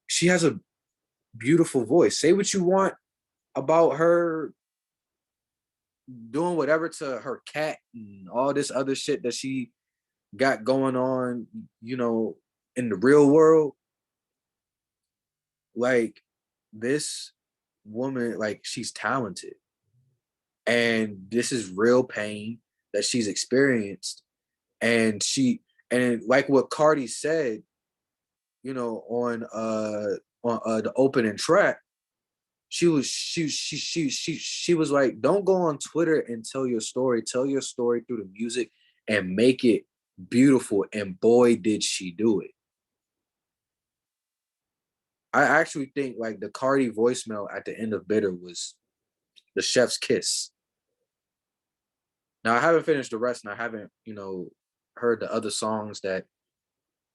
she has a beautiful voice. Say what you want about her doing whatever to her cat and all this other shit that she got going on, in the real world. Like, this woman, like, she's talented. And this is real pain that she's experienced. And like what Cardi said, on the opening track, she was like, don't go on Twitter and tell your story through the music and make it beautiful. And boy, did she do it. I actually think like the Cardi voicemail at the end of Bitter was the chef's kiss. Now I haven't finished the rest, and I haven't, heard the other songs that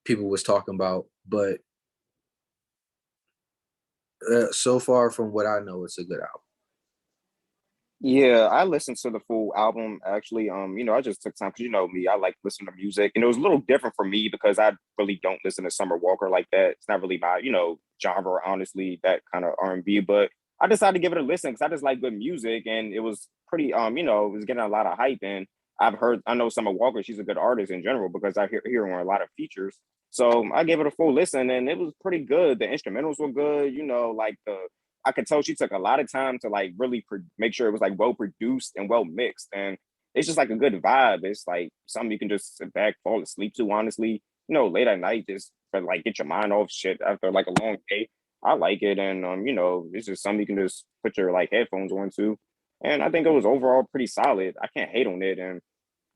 people was talking about, but so far from what I know, it's a good album. Yeah, I listened to the full album actually. I just took time because me, I like listening to music, and it was a little different for me because I really don't listen to Summer Walker like that. It's not really my genre, honestly, that kind of R&B. But I decided to give it a listen because I just like good music, and it was pretty it was getting a lot of hype. And I know Summer Walker, she's a good artist in general because I hear her on a lot of features. So I gave it a full listen, and it was pretty good. The instrumentals were good, I could tell she took a lot of time to like really make sure it was like well produced and well mixed, and it's just like a good vibe. It's like something you can just sit back, fall asleep to. Honestly, late at night, just for like get your mind off shit after like a long day. I like it, and it's just something you can just put your like headphones on to, and I think it was overall pretty solid. I can't hate on it, and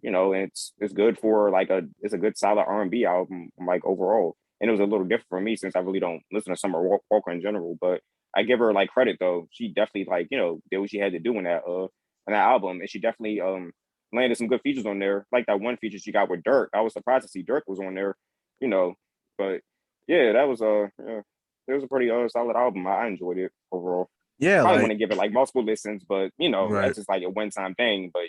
it's good for like it's a good solid R&B album like overall. And it was a little different for me since I really don't listen to Summer Walker in general, but I give her like credit though. She definitely like did what she had to do in that album, and she definitely landed some good features on there. Like that one feature she got with Dirk. I was surprised to see Dirk was on there, But yeah, that was it was a pretty solid album. I enjoyed it overall. Yeah, Probably want to give it like multiple listens, but Right. that's just like a one time thing. But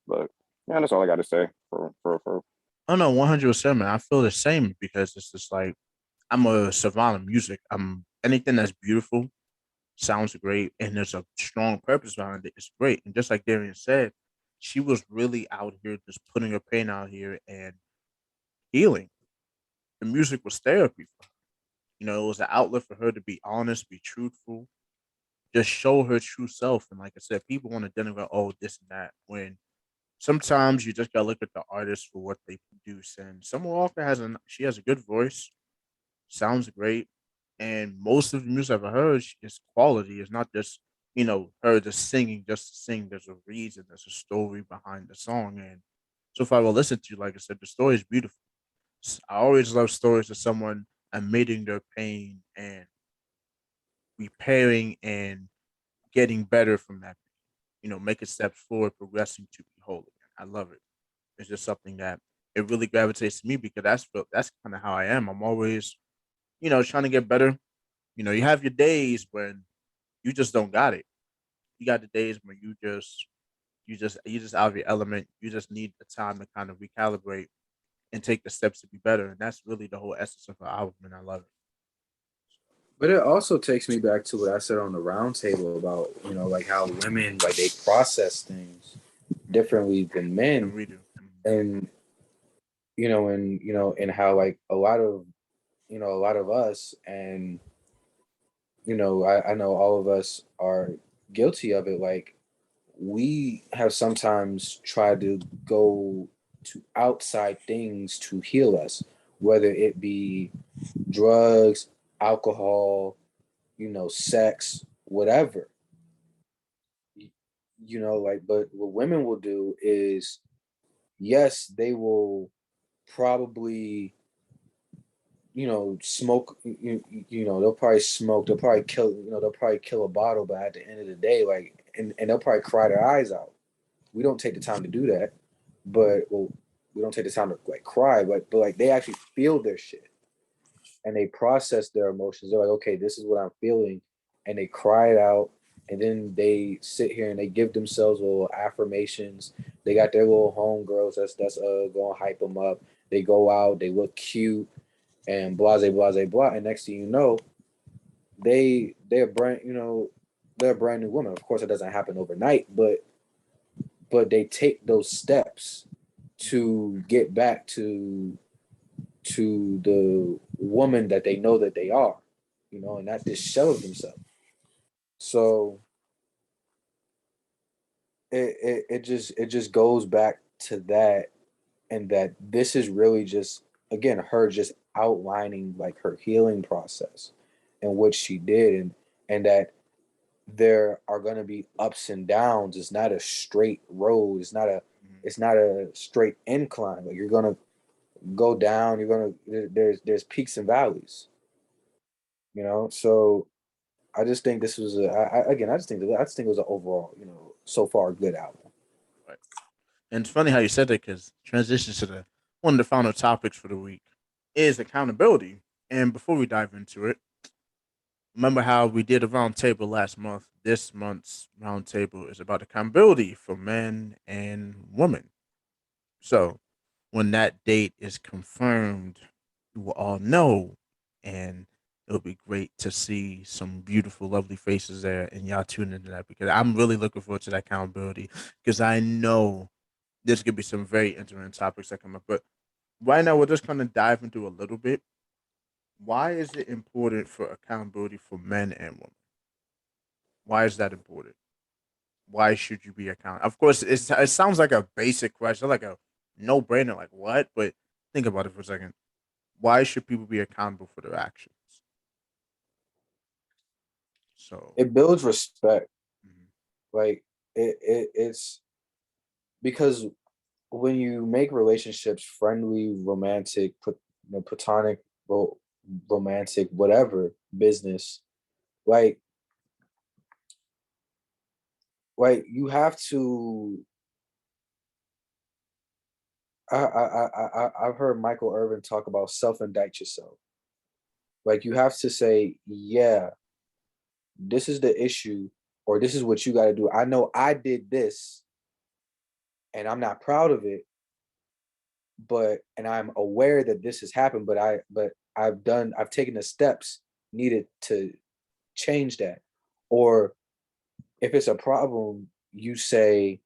but yeah, that's all I got to say for. Oh no, 100%, man. I feel the same because it's just like I'm a savant of music. I'm anything that's beautiful sounds great, and there's a strong purpose behind it. It's great, and just like Darien said, she was really out here just putting her pain out here and healing. The music was therapy for her. It was an outlet for her to be honest, be truthful, just show her true self. And like I said, people want to denigrate, oh, this and that. When sometimes you just gotta look at the artist for what they produce. And Summer Walker she has a good voice, sounds great, and most of the music I've heard is quality. It's not just her just singing just to sing. There's a reason, there's a story behind the song. And so far, I will listen to, like I said, the story is beautiful. I always love stories of someone admitting their pain and repairing and getting better from that. Making steps forward, progressing to be whole again. I love it. It's just something that it really gravitates to me because that's kind of how I am. I'm always, trying to get better. You have your days when you just don't got it. You got the days when you just out of your element. You just need the time to kind of recalibrate and take the steps to be better. And that's really the whole essence of our album, and I love it. But it also takes me back to what I said on the round table about, like how women, like they process things differently than And men. we do. And, and how like a lot of us, and, I know all of us are guilty of it. Like we have sometimes tried to go to outside things to heal us, whether it be drugs, alcohol, sex, whatever. Like, but what women will do is, yes, they will probably, smoke, they'll probably smoke, they'll probably kill, they'll probably kill a bottle, but at the end of the day, like, and they'll probably cry their eyes out. We don't take the time to do that, but, well, we don't take the time to like cry, but like they actually feel their shit and they process their emotions. They're like, okay, this is what I'm feeling, and they cry it out, and then they sit here and they give themselves little affirmations. They got their little homegirls that's going to hype them up. They go out, they look cute, and blase blase blah. And next thing you know, they're they're a brand new woman. Of course, it doesn't happen overnight, but they take those steps to get back to the woman that they know that they are, and not this shell of themselves. So it just goes back to that, and that this is really just, again, her just outlining like her healing process and what she did, and that there are going to be ups and downs. It's not a straight road. It's not a straight incline. Like you're gonna go down. There's peaks and valleys. So I just think this was again. I just think it was an overall, so far good album. Right. And it's funny how you said that because transitions to the one of the final topics for the week is accountability. And before we dive into it, remember how we did a round table last month? This month's round table is about accountability for men and women. So when that date is confirmed, you will all know, and it'll be great to see some beautiful, lovely faces there, and y'all tune into that because I'm really looking forward to that accountability because I know there's gonna be some very interesting topics that come up. But right now, we're just gonna dive into a little bit. Why is it important for accountability for men and women? Why is that important? Why should you be accountable? Of course, it sounds like a basic question, like a no brainer, like what? But think about it for a second. Why should people be accountable for their actions? So, It builds respect. mhm, Like it's because when you make relationships friendly, romantic, platonic, romantic, whatever business, like you have to. I've heard Michael Irvin talk about self-indict yourself. Like you have to say, yeah, this is the issue, or this is what you got to do. I know I did this, and I'm not proud of it, and I'm aware that this has happened, but I've taken the steps needed to change that. Or if it's a problem, you say,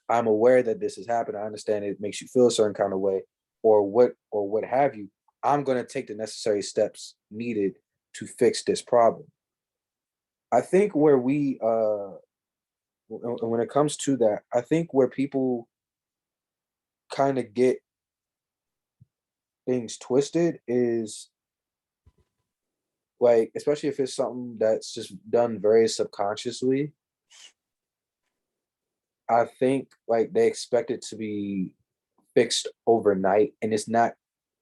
I'm aware that this has happened. I understand it makes you feel a certain kind of way, or what have you. I'm going to take the necessary steps needed to fix this problem. I think where when it comes to that, I think where people kind of get things twisted is like, especially if it's something that's just done very subconsciously, I think like they expect it to be fixed overnight, and it's not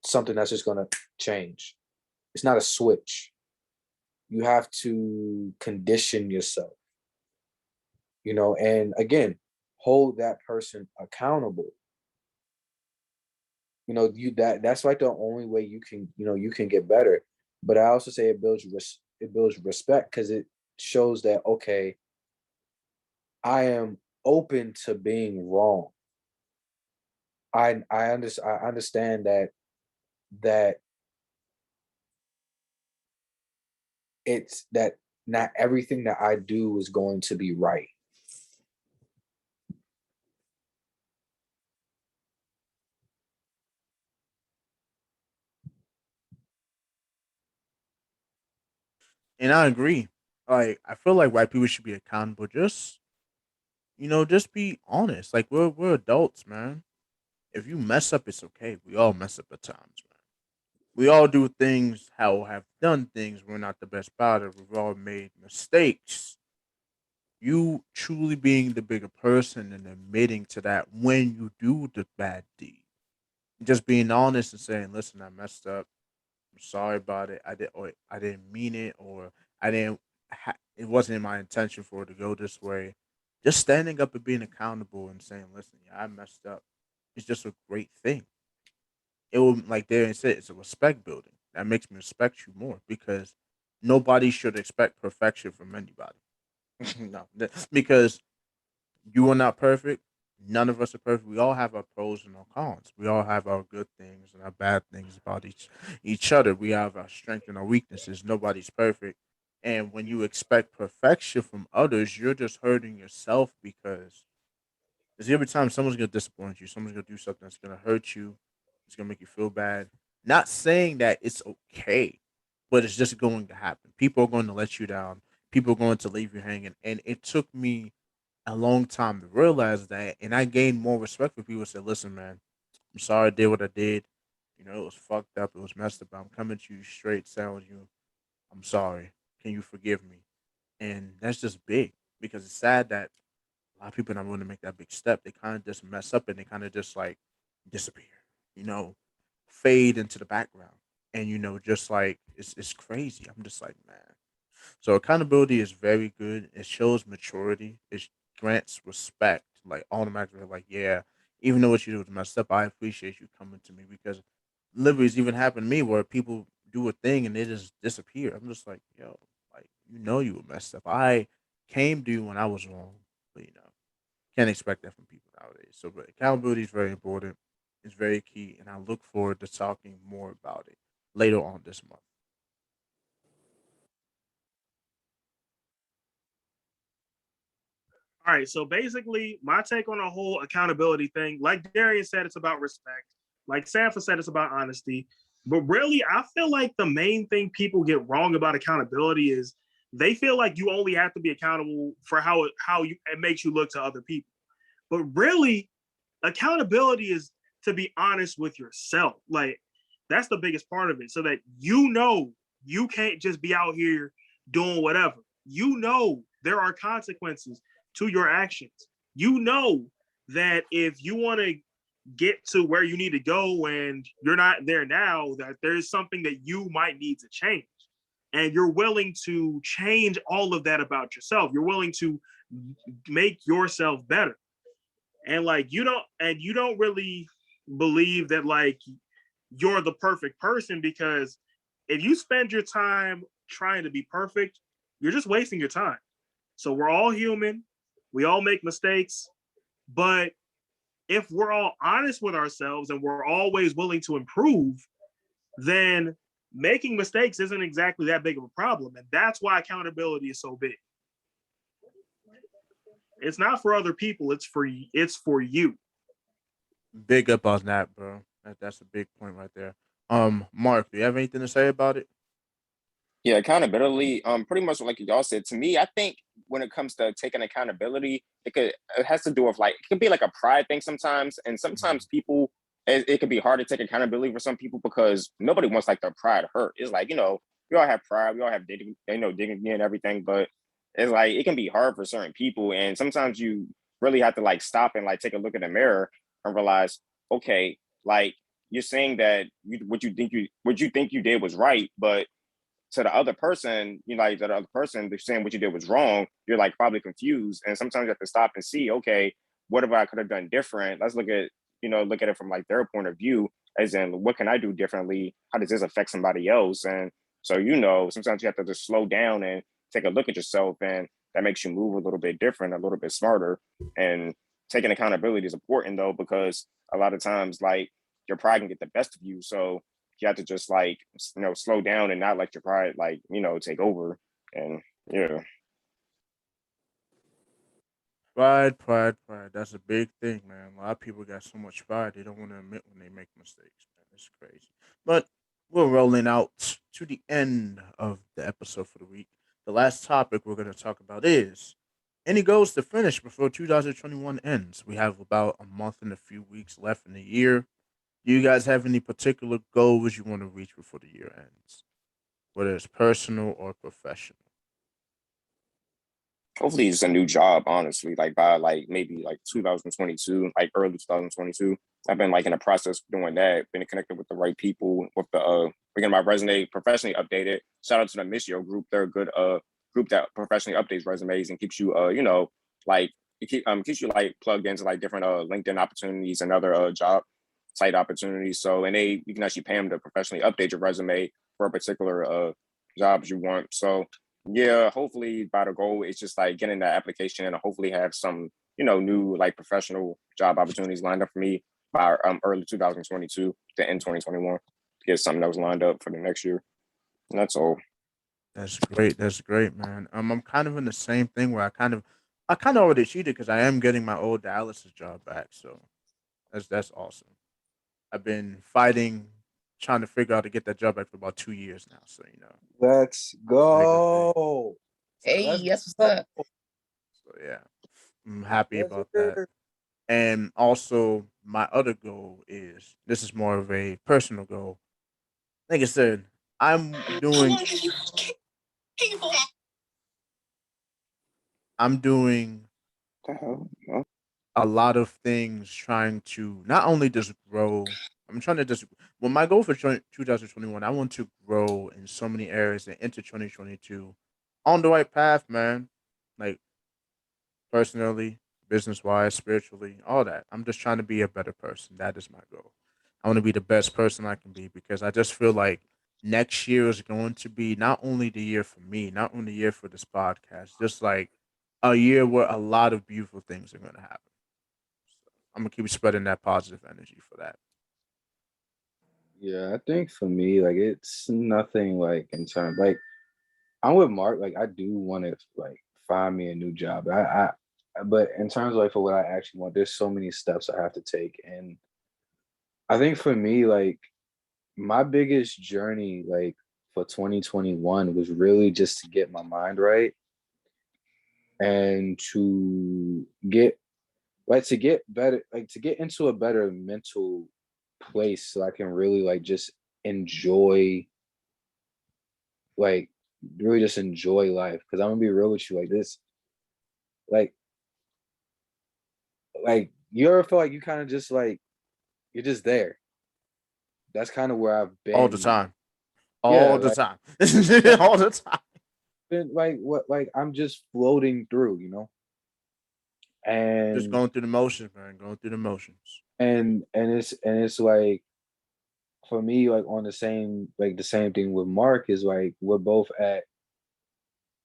something that's just gonna change. It's not a switch. You have to condition yourself, and again, hold that person accountable. That's like the only way you can get better. But I also say it builds respect, because it shows that, okay, I am open to being wrong. I understand that it's that not everything that I do is going to be right. And I agree. Like, I feel like white people should be accountable. Just be honest. Like, we're adults, man. If you mess up, it's okay. We all mess up at times, man. We all do things how have done things. We're not the best about it. We've all made mistakes. You truly being the bigger person and admitting to that when you do the bad deed. Just being honest and saying, "Listen, I messed up. I'm sorry about it. I didn't mean it, or I didn't. It wasn't in my intention for it to go this way." Just standing up and being accountable and saying, "Listen, yeah, I messed up." It's just a great thing. It will, like Darien said, it's a respect building. That makes me respect you more because nobody should expect perfection from anybody. No, because you are not perfect. None of us are perfect. We all have our pros and our cons. We all have our good things and our bad things about each other. We have our strengths and our weaknesses. Nobody's perfect. And when you expect perfection from others, you're just hurting yourself because every time someone's gonna disappoint you, someone's gonna do something that's gonna hurt you, it's gonna make you feel bad. Not saying that it's okay, but it's just going to happen. People are going to let you down. People are going to leave you hanging. And it took me a long time to realize that, and I gained more respect for people who said, "Listen, man, I'm sorry I did what I did. It was fucked up. It was messed up. I'm coming to you straight, telling you, I'm sorry. Can you forgive me?" And that's just big because it's sad that a lot of people not willing to make that big step. They kind of just mess up and they kind of just like disappear, you know, fade into the background. And just like it's crazy. I'm just like, man. So accountability is very good. It shows maturity. It grants respect. Like automatically, like, yeah, even though what you do was messed up, I appreciate you coming to me because literally it's even happened to me where people do a thing and they just disappear. I'm just like, yo, like you were messed up. I came to you when I was wrong, but can't expect that from people nowadays. So, but accountability is very important. It's very key, and I look forward to talking more about it later on this month. All right, so basically, my take on the whole accountability thing, like Darien said, it's about respect. Like Sanfa said, it's about honesty. But really, I feel like the main thing people get wrong about accountability is they feel like you only have to be accountable for it makes you look to other people. But really, accountability is to be honest with yourself. Like that's the biggest part of it, so that you can't just be out here doing whatever. There are consequences to your actions. That if you want to get to where you need to go and you're not there now, that there's something that you might need to change. And you're willing to change all of that about yourself. You're willing to make yourself better. And like you don't really believe that like you're the perfect person, because if you spend your time trying to be perfect, you're just wasting your time. So we're all human. We all make mistakes. But if we're all honest with ourselves and we're always willing to improve, then making mistakes isn't exactly that big of a problem. And that's why accountability is so big. It's not for other people, it's for you. Big up on that, bro. That's a big point right there. Mark, do you have anything to say about it? Yeah, accountability. Pretty much like y'all said. To me, I think when it comes to taking accountability, it has to do with like it could be like a pride thing sometimes, and sometimes people it could be hard to take accountability for some people because nobody wants like their pride hurt. It's like we all have pride, we all have dignity, dignity and everything, but it's like it can be hard for certain people, and sometimes you really have to like stop and like take a look in the mirror and realize, okay, like you're saying that what you think you did was right, but to the other person, like to the other person, they're saying what you did was wrong. You're like probably confused, and sometimes you have to stop and see, okay, what if I could have done different? Let's look at it from like their point of view, as in what can I do differently? How does this affect somebody else? And so sometimes you have to just slow down and take a look at yourself, and that makes you move a little bit different, a little bit smarter. And taking accountability is important though, because a lot of times like your pride can get the best of you. So you have to just like slow down and not let your pride like take over. And yeah. Pride. That's a big thing, man. A lot of people got so much pride they don't want to admit when they make mistakes, man. It's crazy. But we're rolling out to the end of the episode for the week. The last topic we're going to talk about is any goals to finish before 2021 ends. We have about a month and a few weeks left in the year. Do you guys have any particular goals you want to reach before the year ends, whether it's personal or professional? Hopefully it's a new job, honestly, like by like maybe like 2022, like early 2022. I've been like in the process of doing that, been connected with the right people, with the getting my resume professionally updated. Shout out to the Missio group. They're a good group that professionally updates resumes and keeps you like keeps you like plugged into like different LinkedIn opportunities and other job site opportunities. So and you can actually pay them to professionally update your resume for a particular jobs you want. So yeah, hopefully by the goal it's just like getting that application and hopefully have some new like professional job opportunities lined up for me by early 2022 to end 2021 to get something that was lined up for the next year. And that's all. That's great. That's great, man. I'm kind of in the same thing where I kind of already cheated because I am getting my old dialysis job back. So that's awesome. I've been fighting, trying to figure out to get that job back for about 2 years now. So Let's make a thing. go. Hey, that's what's up. So yeah, I'm happy Yes, about that. sir. And also, my other goal is this is more of a personal goal. Like I said, I'm doing What the hell? Huh? a lot of things trying to not only just grow. I'm trying to just well, my goal for 2021, I want to grow in so many areas and enter 2022 on the right path, man. Like personally, business wise, spiritually, all that. I'm just trying to be a better person. That is my goal. I want to be the best person I can be because I just feel like next year is going to be not only the year for me, not only the year for this podcast, just like a year where a lot of beautiful things are going to happen. So I'm gonna keep spreading that positive energy for that. Yeah, I think for me, like it's nothing like in terms like I'm with Mark. Like I do want to like find me a new job. But in terms of like for what I actually want, there's so many steps I have to take, and I think for me, like my biggest journey, like for 2021, was really just to get my mind right and to get better, like to get into a better mental place, so I can really like just enjoy, like really just enjoy life. Because I'm gonna be real with you, like this, like you ever feel like you kind of just like you're just there. That's kind of where I've All the been. time, Yeah, all the like time, all the time. been like what, like I'm just floating through, Just and going through the motions, man. Going through the motions. it's like for me, like on the same thing with Mark is like we're both at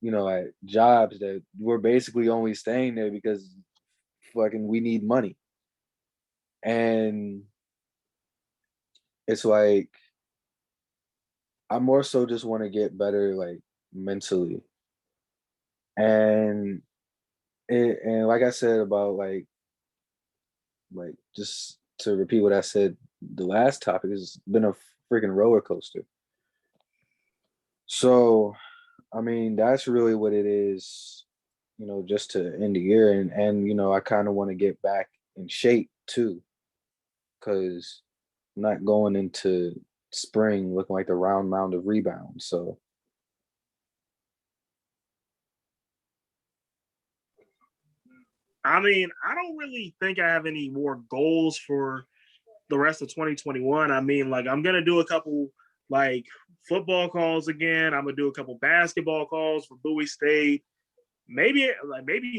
at jobs that we're basically only staying there because fucking we need money. And it's like I more so just want to get better like mentally. And and like I said about like just to repeat what I said, the last topic has been a freaking roller coaster. So I mean that's really what it is, just to end the year. And I kind of want to get back in shape too, because I'm not going into spring looking like the round mound of rebounds. So I mean, I don't really think I have any more goals for the rest of 2021. I mean, like I'm gonna do a couple like football calls again. I'm gonna do a couple basketball calls for Bowie State. Maybe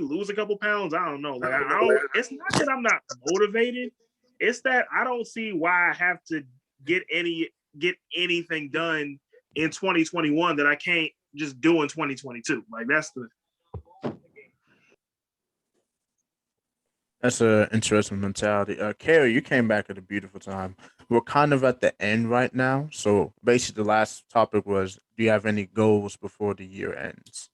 lose a couple pounds. I don't know. Like I don't. It's not that I'm not motivated. It's that I don't see why I have to get anything done in 2021 that I can't just do in 2022. Like that's the. That's an interesting mentality. Kari, you came back at a beautiful time. We're kind of at the end right now. So basically the last topic was, do you have any goals before the year ends?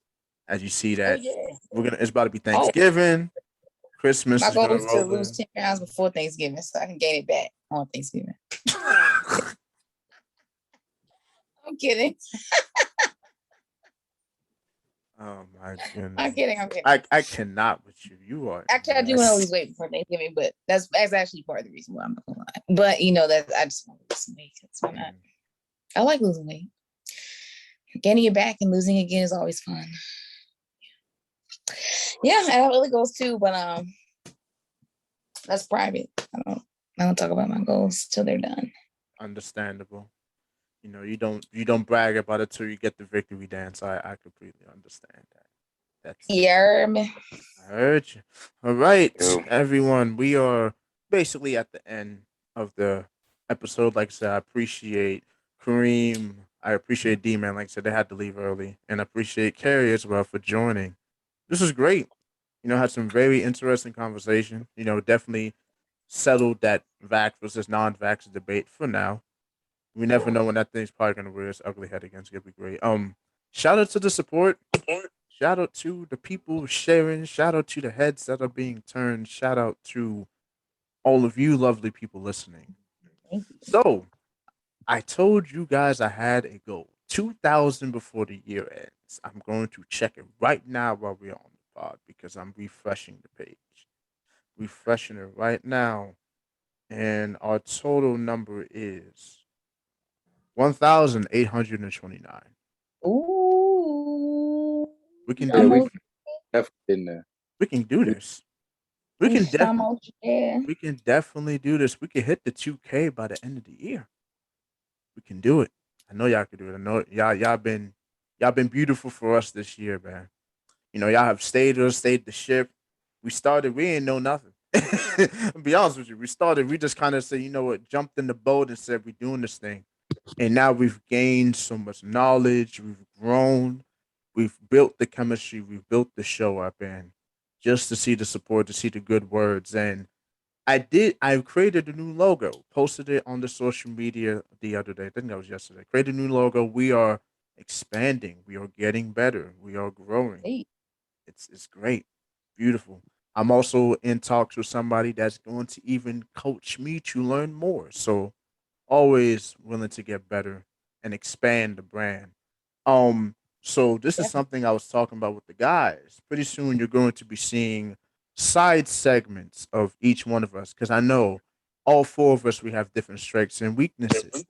As you see that it's about to be Thanksgiving, Christmas My is goal gonna is to roll lose in. 10 pounds before Thanksgiving so I can gain it back on Thanksgiving. I'm kidding. Oh my goodness. I'm kidding. I cannot with you. You are. Actually, I do want to lose weight before Thanksgiving, but that's actually part of the reason why I'm not gonna lie. But that I just want to lose some weight. That's why not. I like losing weight. Gaining it back and losing again is always fun. Yeah, I have other goals too, but that's private. I don't talk about my goals till they're done. Understandable. You don't brag about it till you get the victory dance. I completely understand that. That's I heard you. All right, everyone. We are basically at the end of the episode. Like I said, I appreciate Kareem. I appreciate D-Man. Like I said, they had to leave early. And I appreciate Karii as well for joining. This is great. Had some very interesting conversation. Definitely settled that Vax versus non-Vax debate for now. We never know when that thing's probably gonna rear its ugly head again. It's gonna be great. Shout out to the support. Shout out to the people sharing. Shout out to the heads that are being turned. Shout out to all of you lovely people listening. So, I told you guys I had a goal. 2,000 before the year ends. I'm going to check it right now while we're on the pod because I'm refreshing the page. Refreshing it right now. And our total number is 1,829. Ooh. We can do it. We can do this. We can definitely do this. We can hit the 2K by the end of the year. We can do it. I know y'all can do it. I know y'all been beautiful for us this year, man. Y'all have stayed the ship. We didn't know nothing. I'll be honest with you. We just kind of said, jumped in the boat and said, we're doing this thing. And now we've gained so much knowledge. We've grown. We've built the chemistry. We've built the show up. And just to see the support, to see the good words. And I created a new logo, posted it on the social media the other day. I think that was yesterday. Created a new logo. We are expanding. We are getting better. We are growing. Hey. It's great. Beautiful. I'm also in talks with somebody that's going to even coach me to learn more. So always willing to get better and expand the brand. So this is something I was talking about with the guys. Pretty soon you're going to be seeing side segments of each one of us because I know all four of us we have different strengths and weaknesses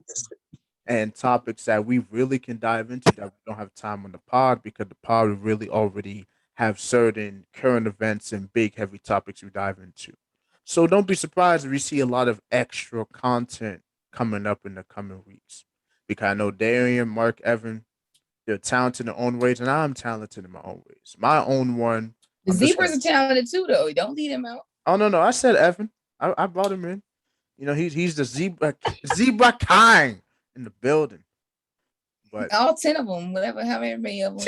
and topics that we really can dive into that we don't have time on the pod because the pod will really already have certain current events and big heavy topics we dive into. So don't be surprised if you see a lot of extra content coming up in the coming weeks. Because I know Darien, Mark, Evan, they're talented in their own ways, and I'm talented in my own ways. My own one. The Zebras are talented too, though. Don't leave them out. Oh no, I said Evan. I brought him in. He's the zebra kind in the building. But all 10 of them, however many of them.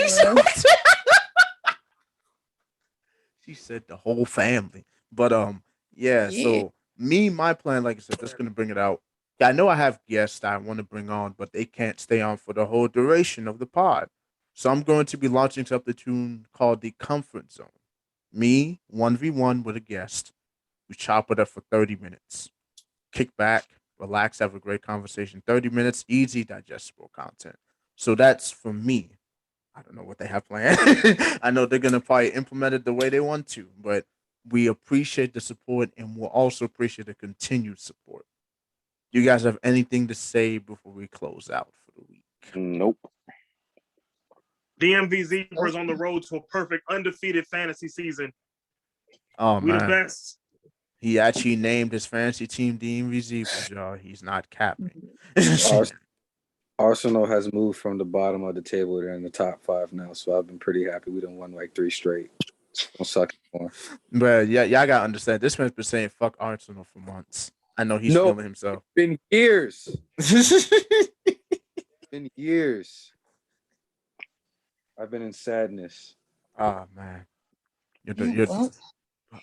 She said the whole family. But yeah. So my plan, like I said, just gonna bring it out. I know I have guests that I want to bring on, but they can't stay on for the whole duration of the pod. So I'm going to be launching something tune called the Comfort Zone. Me, 1v1 with a guest. We chop it up for 30 minutes. Kick back, relax, have a great conversation. 30 minutes, easy, digestible content. So that's for me. I don't know what they have planned. I know they're going to probably implement it the way they want to, but we appreciate the support and we'll also appreciate the continued support. Do you guys have anything to say before we close out for the week? Nope. DMV Zebras on the road to a perfect undefeated fantasy season. Oh We the man, best. he actually named his fantasy team the Invisibles, y'all. He's not capping. Arsenal has moved from the bottom of the table. They're in the top 5 now, so I've been pretty happy. We done won like 3 straight. Don't suck anymore. But yeah, y'all gotta understand. This man's been saying "fuck Arsenal" for months. I know he's feeling himself. It's been years. Been years. I've been in sadness. Oh man, Well,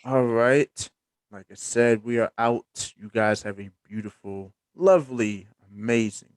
all right. Like I said, we are out. You guys have a beautiful, lovely, amazing